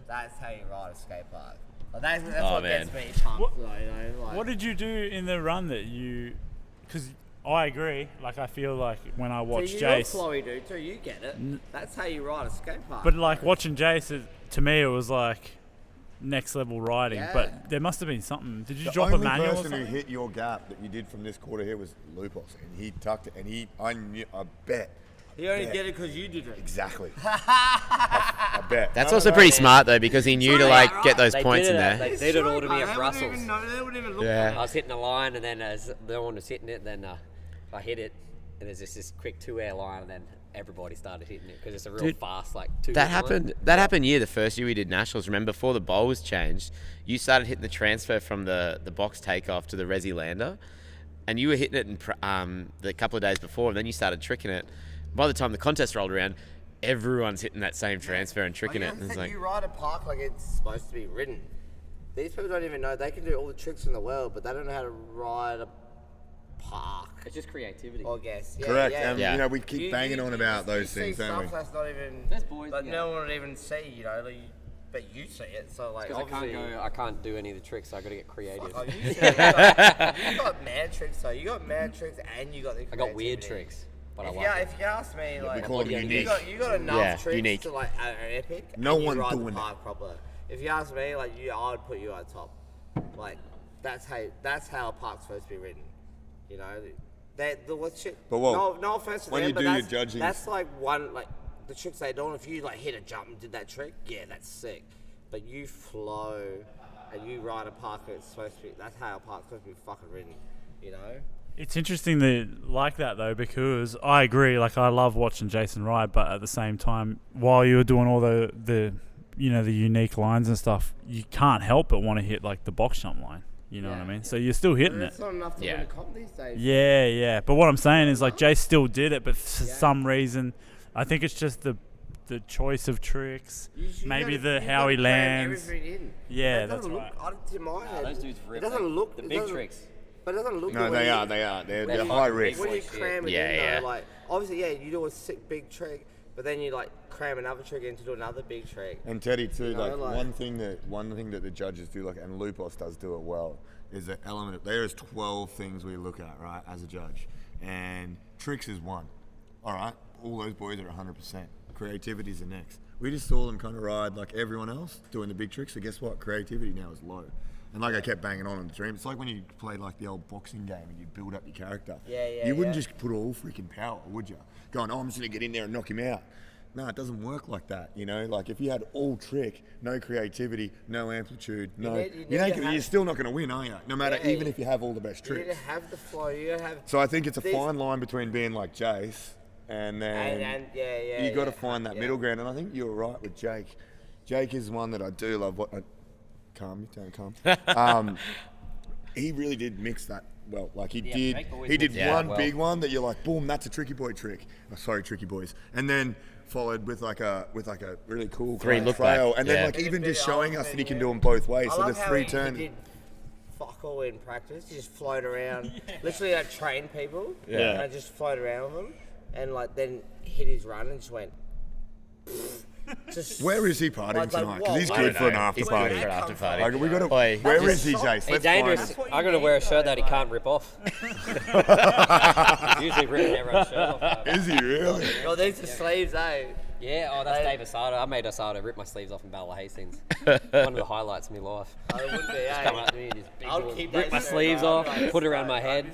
That's how you ride a skate park. Like, that's Oh, what man. gets me pumped, though, you know. Like, What did you do in the run that you? Because I agree. Like I feel like when I watch so you're Jace, flowy, dude, too. You get it. That's how you ride a skate park. but like watching Jace, to me it was like next level riding. Yeah. But there must have been something. Did you The drop a only manual or person who something? hit your gap that you did from this quarter here was Loupos, and he tucked it, and I bet. he only Yeah. did it because you did it. Exactly. I bet. That's No, also no, pretty no. smart though, because he knew to like get those They points did in it, there. They did it all to me at They Brussels. wouldn't even know. They wouldn't even look Yeah. at I was hitting a line, and then as no one was hitting it, then I hit it, and there's just this quick 2-air line, and then everybody started hitting it because it's a real Dude, fast like 2. That happened. That happened the first year we did nationals. Remember, before the bowl was changed, you started hitting the transfer from the box takeoff to the resi lander, and you were hitting it in the couple of days before, and then you started tricking it. By the time the contest rolled around, everyone's hitting that same transfer and tricking it. And it's like, you ride a park like it's supposed to be ridden. These people don't even know. They can do all the tricks in the world, but they don't know how to ride a park. It's just creativity. I guess. Yeah, Correct. Yeah. And Yeah. you know we keep banging on about those see things, don't we? stuff that's not even. There's boys, But yeah. no one would even see, you know. Like, but you see it, so like Because obviously. I can't do any of the tricks, so I got to get creative. Oh, you got mad tricks though. You got mad tricks and you got the. I got weird creativity. tricks, but I If like you, it. if you ask me, like, call them you unique. got enough Yeah, tricks unique. to like are epic. No and you one ride doing the it. park proper. If you ask me, like, I would put you at top. Like, that's how a park's supposed to be ridden. You know, what shit. But whoa, no offense to when them, you but do your that's, judging- that's like one the tricks they do, if you like hit a jump and did that trick, yeah, that's sick. But you flow and you ride a park it's supposed to be. That's how a park's supposed to be fucking ridden, you know. It's interesting that like that though, because I agree. Like I love watching Jason ride, but at the same time, while you were doing all the unique lines and stuff, you can't help but want to hit like the box jump line. You know what I mean? So you're still hitting it. It's not enough to win a comp these days. Yeah. But what I'm saying is like Jay still did it, but for some reason, I think it's just the choice of tricks, maybe how he lands. Yeah, that's right. In my head, Those dudes rip. it doesn't look the big tricks. But it doesn't look. No, they are. They're high risk. When you cram it in, Yeah. though, like obviously, you do a sick big trick, but then you like cram another trick in to do another big trick. And Teddy too, You know, like one thing that the judges do, like, and Loupos does do it well, is the element of, there is 12 things we look at, right, as a judge, and tricks is one. All right, all those boys are 100%. Creativity is the next. We just saw them kind of ride like everyone else doing the big tricks. So guess what? Creativity now is low. And like I kept banging on in the dream, it's like when you play like the old boxing game and you build up your character. You wouldn't just put all freaking power, would you? Going, I'm just gonna get in there and knock him out. No, it doesn't work like that, you know? Like if you had all trick, no creativity, no amplitude, you're still not gonna win, are you? No matter, even if you have all the best tricks. You need to have the flow, you gotta have... So I think it's a fine line between being like Jace and then you got to find that middle ground. And I think you're right with Jake. Jake is one that I do love. Calm, calm. He really did mix that well. Like he did one big one that you're like, boom, that's a tricky boy trick. Oh, sorry, tricky boys. And then followed with like a really cool Three look trail. back. And then like even just showing us that he can do them both ways. So the three turn. He did fuck all in practice. He just float around. Literally, I trained people. Yeah. And I just float around with them. And like then hit his run and just went. Where is he partying tonight? Because he's good for an after party. Like, we gotta, Oi, where is he, Jace? He's Let's dangerous. find him. I'm going to wear a shirt that he can't rip off. He's usually ripping everyone's shirt off. Is he really? Oh, these are sleeves, eh? Yeah, that's Dave Asada. I made Asada rip my sleeves off in Bella Hastings. One of the highlights of my life. I wouldn't be, Just come up to me and just big I'll little- keep rip that my shirt sleeves on. off, put it around my head.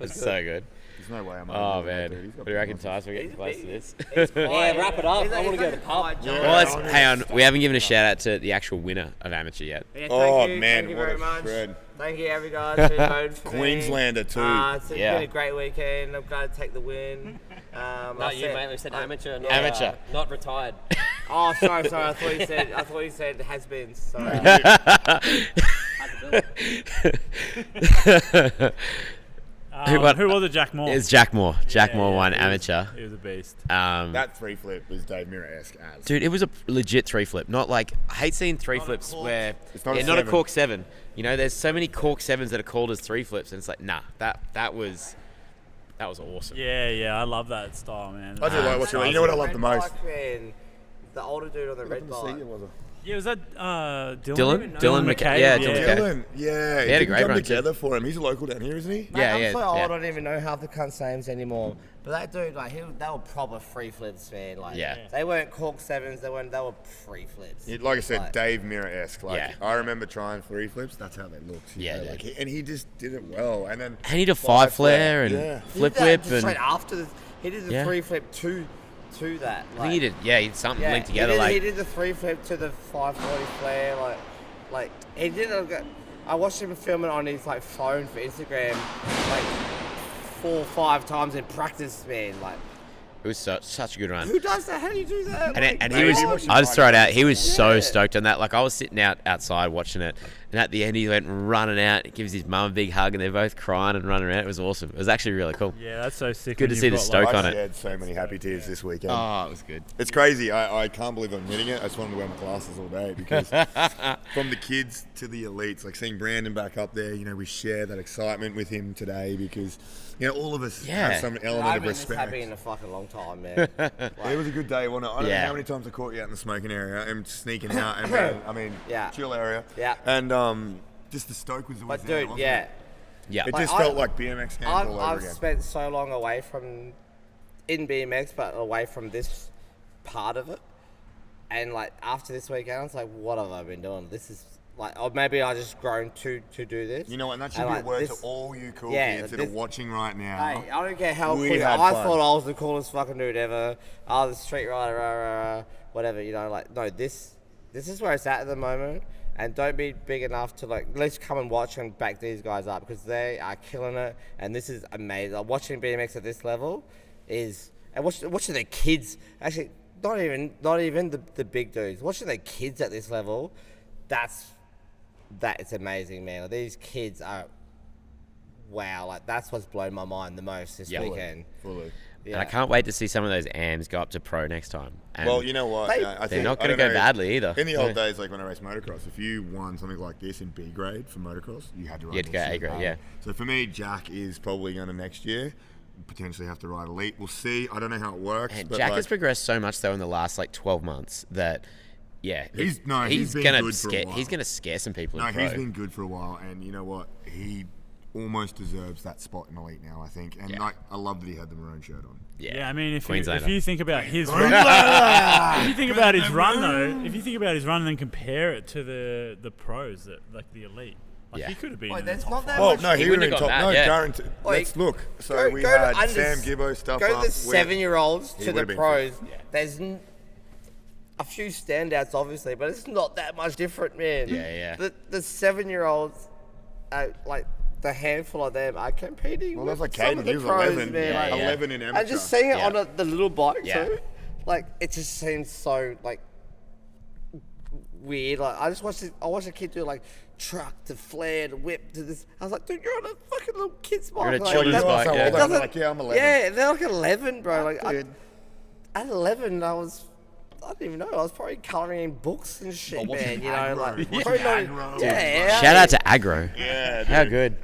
It's so good. There's no way I'm Oh over man, that, dude. He's got what do you reckon, big Tyson? We're getting close to this. Yeah, wrap it up. I want to go to the pub. Well, let's hang on. We haven't given a shout out to the actual winner of amateur yet. Yeah, Oh, thank you, man, thank you what very a much. shred. Thank you, every guys, who voted for me. Queenslander too. It's Yeah. been a great weekend. I'm glad to take the win. Not you, mate. We said amateur, not, Amateur. not retired. Oh, sorry. I thought you said has been. Sorry. Who was it? Jack Moore. It's Jack Moore. Jack Yeah, Moore won he was- amateur. He was a beast. That three flip was Dave Mirror-esque as. Dude, it was a legit three flip. Not like, I hate seeing three flips where It's not a not a seven. cork seven. You know, there's so many cork sevens that are called as three flips, and it's like, nah, that was awesome. Yeah, I love that style, man. I do like watching it. You know what I love the most? Man, the older dude on the red bike. Yeah, was that Dylan? Dylan McKay. Yeah, Dylan McKay. Dylan, yeah, He had a didn't great come run together for him. He's a local down here, isn't he? Yeah, I'm yeah, so old, yeah. I don't even know half the cunts' names anymore. But that dude, like, they were proper free flips, man. Like, Yeah. they weren't cork sevens. They were free flips. Like I said, Like- Dave Mirror-esque. Like, Yeah. I remember trying three flips. That's how they looked. you Yeah, know, dude. like, and he just did it well. And then And he did a five flare and Yeah. flip He did whip that and straight after this. He did the Yeah. free flip to that. I think he did. Yeah, he did something linked together. He did the free flip to the 540 flare. Like he did. I watched him film it on his phone for Instagram, 4 or 5 times in practice, man. Like, it was such a good run. who does that? How do you do that? And Maybe he was, he watched I just throw it out, he was so Yeah. stoked on that. Like, I was sitting outside watching it, and at the end he went running out, he gives his mum a big hug, and they're both crying and running around. It was awesome. It was actually really cool. Yeah, that's so sick. Good when to see you've the got, stoke on I it. shed so many happy tears this weekend. Oh, it was good. It's crazy. I can't believe I'm hitting it. I just wanted to wear my glasses all day because from the kids to the elites, like seeing Brandon back up there, we share that excitement with him today because, all of us have some element I've of been this respect. happy in a fucking long time, man. It was a good day, wasn't it? I don't know Yeah. how many times I caught you out in the smoking area and sneaking out and then, Yeah. chill area. Yeah. And just the stoke was always But there, dude, wasn't yeah. it? Yeah. It Like, just I- felt like BMX hands all over I've again. spent so long away from in BMX, but away from this part of it. And after this weekend, I was like, what have I been doing? This is like, or maybe I just grown to do this. You know what? And that should be a word to all you cool kids that are watching right now. Hey, I don't care how cool. We I had fun. thought I was the coolest fucking dude ever. I was a street rider, whatever. You know, like, no, this is where it's at the moment. And don't be big enough to, like, let's come and watch and back these guys up because they are killing it. And this is amazing. Like, watching BMX at this level is, and watching the kids, actually, not even the big dudes. Watching the kids at this level, that is amazing, man. Like, these kids are, wow. Like, that's what's blown my mind the most this weekend. Fully. Yeah. And I can't wait to see some of those AMs go up to pro next time. And well, you know what? they're not going to go badly either. In the old days, like when I raced motocross, if you won something like this in B grade for motocross, you had to ride. You had to go A grade, yeah. So for me, Jack is probably going to next year potentially have to ride elite. We'll see. I don't know how it works. And but Jack has progressed so much though in the last like 12 months that. Yeah, he's been gonna good for a while. He's going to scare some people. No, he's been good for a while, and you know what? He almost deserves that spot in elite now, I think. And I love that he had the maroon shirt on. Yeah, I mean, if you think about his run, if you think about his run though, if you think about his run and then compare it to the pros, like the elite, like he could have been. There's not that well, much. no, he would have been top. No, guaranteed. Like, Let's look. So we had Sam Gibbo stuff up. Go to the 7-year-olds to the pros. Yeah. There's a few standouts, obviously, but it's not that much different, man. Yeah. The 7-year-olds, like the handful of them, are competing. Well, with that's like some Caden. of He the was pros, 11, man. 11 in amateur. And just seeing it on the little bike too, Yeah. it just seems so weird. Like I watched a kid do truck to flare to whip to this. I was like, dude, you're on a fucking little kid's bike. You're on a children's bike, So yeah. old, I'm like, yeah, I'm 11. Yeah, they're like 11, bro. Dude. At 11, I didn't even know. I was probably colouring in books and shit, man. You know, Shout out to Agro. Yeah, how good.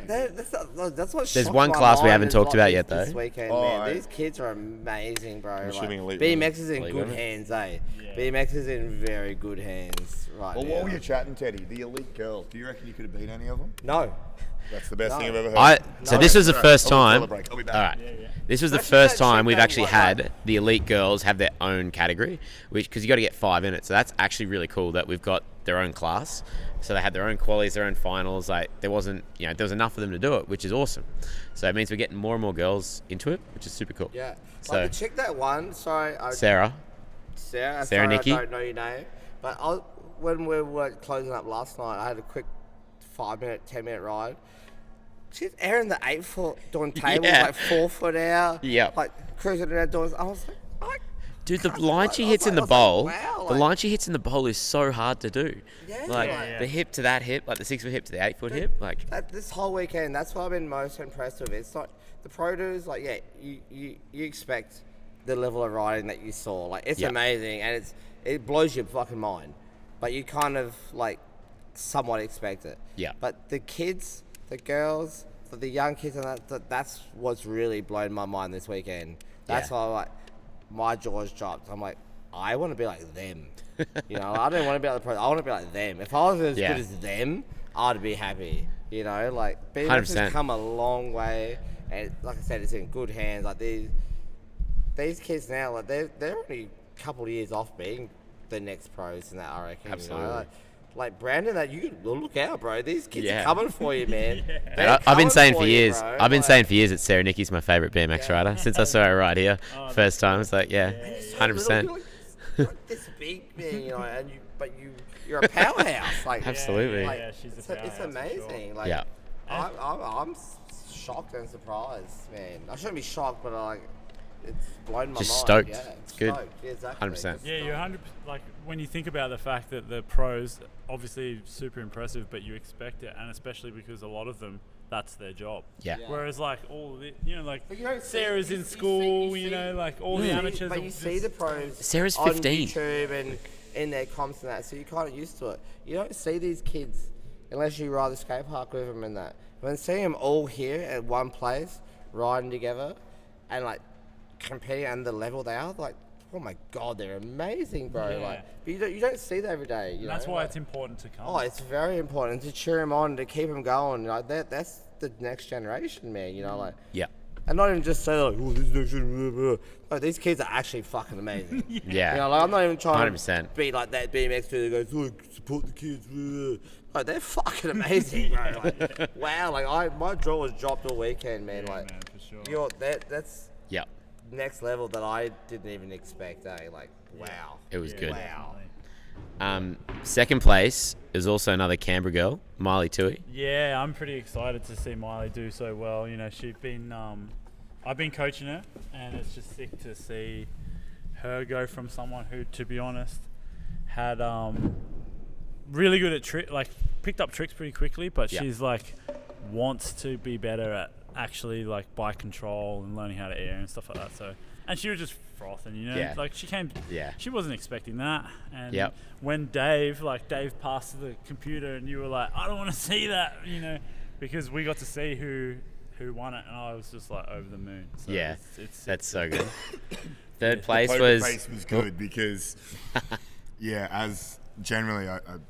That's what. There's one class we haven't talked about yet, though. This weekend, man. These kids are amazing, bro. Elite BMX is in Elite good women. hands, eh? BMX is in very good hands right Well, now. what were you chatting, Teddy? The elite girls. Do you reckon you could have beat any of them? No. That's the best thing I've ever heard. So this was the first time. I'll be back. All right. This was the Actually, first that time shit we've don't actually work, had the elite girls have their own category, because you got to get 5 in it. So that's actually really cool that we've got their own class. So they had their own qualies, their own finals. Like there wasn't, there was enough of them to do it, which is awesome. So it means we're getting more and more girls into it, which is super cool. Yeah. So the chick that won, Sarah, sorry, Nikki. I don't know your name, but when we were closing up last night, I had a quick 5-minute, 10-minute ride. She's airing the 8-foot, doing tables 4 foot out. Yep. Cruising around doing. I was like, dude, the line she hits in the bowl, the line she hits in the bowl is so hard to do. Yeah. The hip to that hip, like the 6-foot hip to the 8-foot hip, this whole weekend, that's what I've been most impressed with. It's not the produce, you expect the level of riding that you saw. It's amazing and it blows your fucking mind. But you kind of somewhat expect it. Yeah. But the kids, the girls, the young kids, and that's what's really blown my mind this weekend. That's why my jaw's dropped. I'm like, I want to be like them. I don't want to be like the pros. I want to be like them. If I was as good as them, I'd be happy. BMX 100%. has come a long way, and like I said, it's in good hands. These kids now, they're only a couple of years off being the next pros in that, I reckon. Absolutely. Brandon, you look out, bro. These kids are coming for you, man. I've been saying for years. Bro. I've been saying for years that Sarah Nicky's my favourite BMX rider since I saw her ride here first time. It's 100%. You're this big, man, and you're a powerhouse. Absolutely. She's a powerhouse. It's amazing. Yeah. I'm shocked and surprised, man. I shouldn't be shocked, but it's blown my Just mind. stoked. Yeah, It's good. Stoked. Yeah, exactly. 100%. Yeah, you're 100. When you think about the fact that the pros, obviously super impressive, but you expect it, and especially because a lot of them, that's their job. Yeah. Whereas all the, But you don't Sarah's see, in school, all the amateurs. But you see the pros Sarah's on 15. YouTube and in their comps and that, so you're kind of used to it. You don't see these kids unless you ride the skate park with them and that. When seeing them all here at one place, riding together, and competing at the level they are, oh my god, they're amazing, bro. Yeah. But you don't see that every day. That's why it's important to come. Oh, it's very important to cheer them on, to keep them going. That's the next generation, man. Yeah. And not even just say like, oh, this is no, these kids are actually fucking amazing. Yeah. You know, like I'm not even trying 100%. to be like that BMX dude that goes, oh, support the kids. Like they're fucking amazing, bro. Like, wow, like my jaw was dropped all weekend, man. Yeah, like, man, for sure. that's Yep. next level that I didn't even expect. Like, wow. It was good. Wow. Second place is also another Canberra girl, Miley Tui. Yeah, I'm pretty excited to see Miley do so well. You know, she's been, I've been coaching her, and it's just sick to see her go from someone who, to be honest, had really good at picked up tricks pretty quickly, but she's like wants to be better at actually like bike control and learning how to air and stuff like that. So, and she was just frothing, you know, like she came, she wasn't expecting that. And when Dave passed to the computer and you were like, I don't want to see that, you know, because we got to see who won it, and I was just like over the moon. So it's that's so good. Third place the was... poker face was good because, as generally,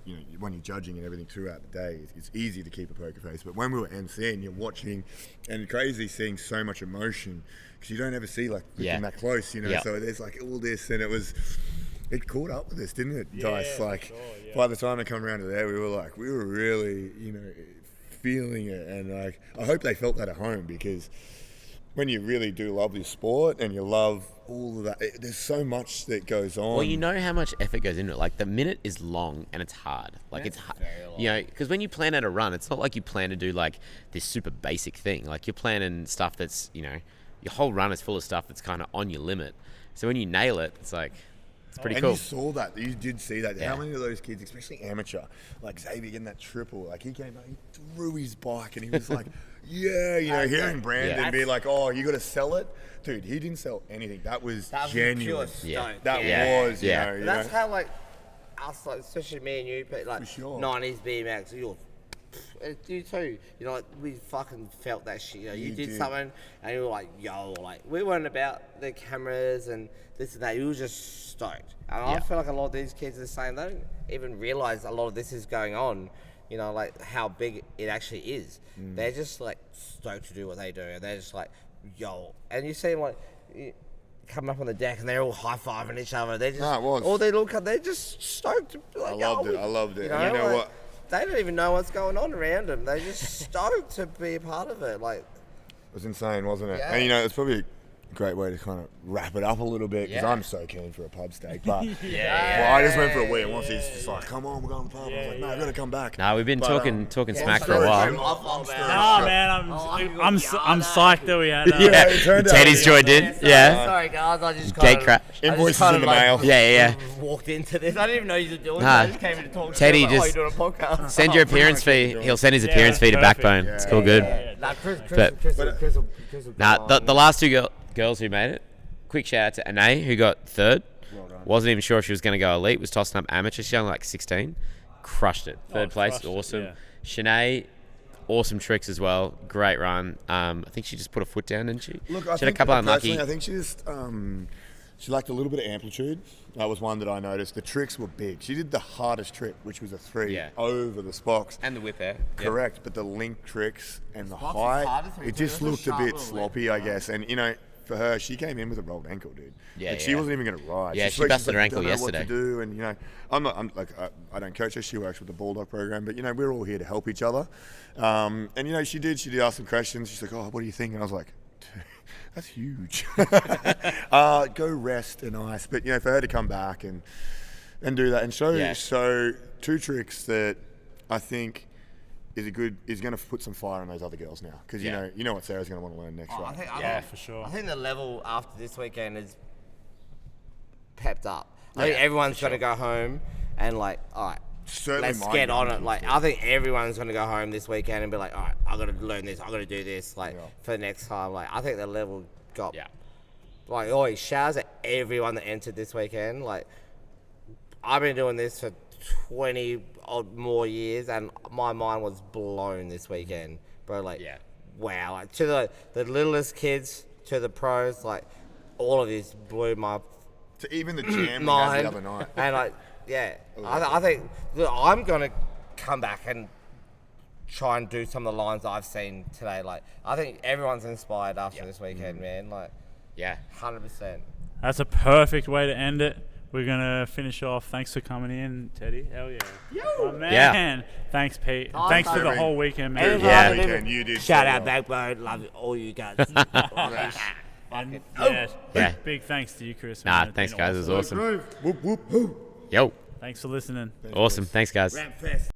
you know, when you're judging and everything throughout the day, it's easy to keep a poker face. But when we were emceeing, you're watching, and crazy seeing so much emotion because you don't ever see like that close, you know. So there's like all this, and it caught up with us, didn't it, Dice? Like by the time it come around to there, we were really, you know, feeling it, and like I hope they felt that at home, because when you really do love your sport and you love all of that, there's so much that goes on. Well, you know how much effort goes into it. Like the minute is long and it's hard. Like it's hard, you know, because when you plan out a run, it's not like you plan to do like this super basic thing. Like you're planning stuff that's, you know, your whole run is full of stuff that's kind of on your limit. So when you nail it, it's like, it's pretty cool. And you saw that. You did see that. How many of those kids, especially amateur, like Xavier getting that triple, like he came out, he threw his bike and he was like, yeah, you know, hearing Brandon be like, oh, you got to sell it. Dude, he didn't sell anything. That was genuine. That was, you know. That's how, like, us, like, especially me and you, but like, 90s BMX, you too. You know, like, we fucking felt that shit. You know, you did something and you were like, yo, like, we weren't about the cameras and this and that. You were just stoked. And I feel like a lot of these kids are the same. They don't even realize a lot of this is going on. You know, like how big it actually is. They're just like stoked to do what they do. And they're just like, yo. And you see them like coming up on the deck and they're all high-fiving each other. They're just, all they look, they're just stoked. Like, I loved it. You know like, what? They don't even know what's going on around them. They're just stoked to be a part of it. Like, it was insane, wasn't it? And you know, it's probably a great way to kind of wrap it up a little bit, because I'm so keen for a pub steak. But well, I just went for a wee, and once he's just like, "Come on, we're going to the pub." I was like, "No, I've got to come back." No, we've been talking smack for a while. Man, I'm psyched that we had. Teddy's joined in. Sorry guys, I just gate crash. Invoices in the mail. Yeah. Walked into this. I didn't even know you were doing it. I just came in to talk. Teddy, you're just doing a podcast. send your appearance fee. He'll send his appearance fee to Back Bone. It's all good. Chris The last two girls who made it. Quick shout out to Anae, who got third. Wasn't even sure if she was going to go elite. Was tossing up amateur. She's only like 16. Crushed it. Third place. Awesome. Yeah. Shanae, awesome tricks as well. Great run. I think she just put her foot down, didn't she? Look, she had a couple unlucky. I think she just she lacked a little bit of amplitude. That was one that I noticed. The tricks were big. She did the hardest trick, which was a 3 over the Spox. And the whip air. Correct. But the link tricks and the height, it just looked a bit sloppy, I guess. And, you know, for her, she came in with a rolled ankle, dude. And she wasn't even going to ride. Yeah, she busted her ankle yesterday. What to do, and you know, I don't coach her. She works with the Bulldog program, but you know, we're all here to help each other. And you know, she did ask some questions. She's like, "Oh, what do you think?" And I was like, "That's huge." Go rest and ice. But you know, for her to come back and do that and show so two tricks that I think is going to put some fire on those other girls now, because you know what Sarah's going to want to learn next, right? I think, for sure. I think the level after this weekend is pepped up. I think everyone's going to go home and like, all right, let's get on it. Like, I think everyone's going to go home this weekend and be like, all right, I got to learn this, I got to do this, like for the next time. Like, I think the level got like, shouts at everyone that entered this weekend. Like, I've been doing this for 20 odd more years, and my mind was blown this weekend, bro. Like, wow, like to the littlest kids to the pros, like all of this blew my to even the jam we had the other night. And like, I think, look, I'm gonna come back and try and do some of the lines I've seen today. Like, I think everyone's inspired after this weekend, man. Like, Yeah. 100%. That's a perfect way to end it. We're going to finish off. Thanks for coming in, Teddy. Hell yeah. Oh, man. Yeah. Thanks, Pete. Thanks for the whole weekend, man. Yeah. Weekend, you did Shout so out well. Backbone. Love you, all you guys. And Yeah. big thanks to you, Chris. Nah, man. It's thanks, been guys. It was awesome. Whoop, whoop, whoop. Yo. Thanks for listening. Awesome. Thanks, guys. Rampfest.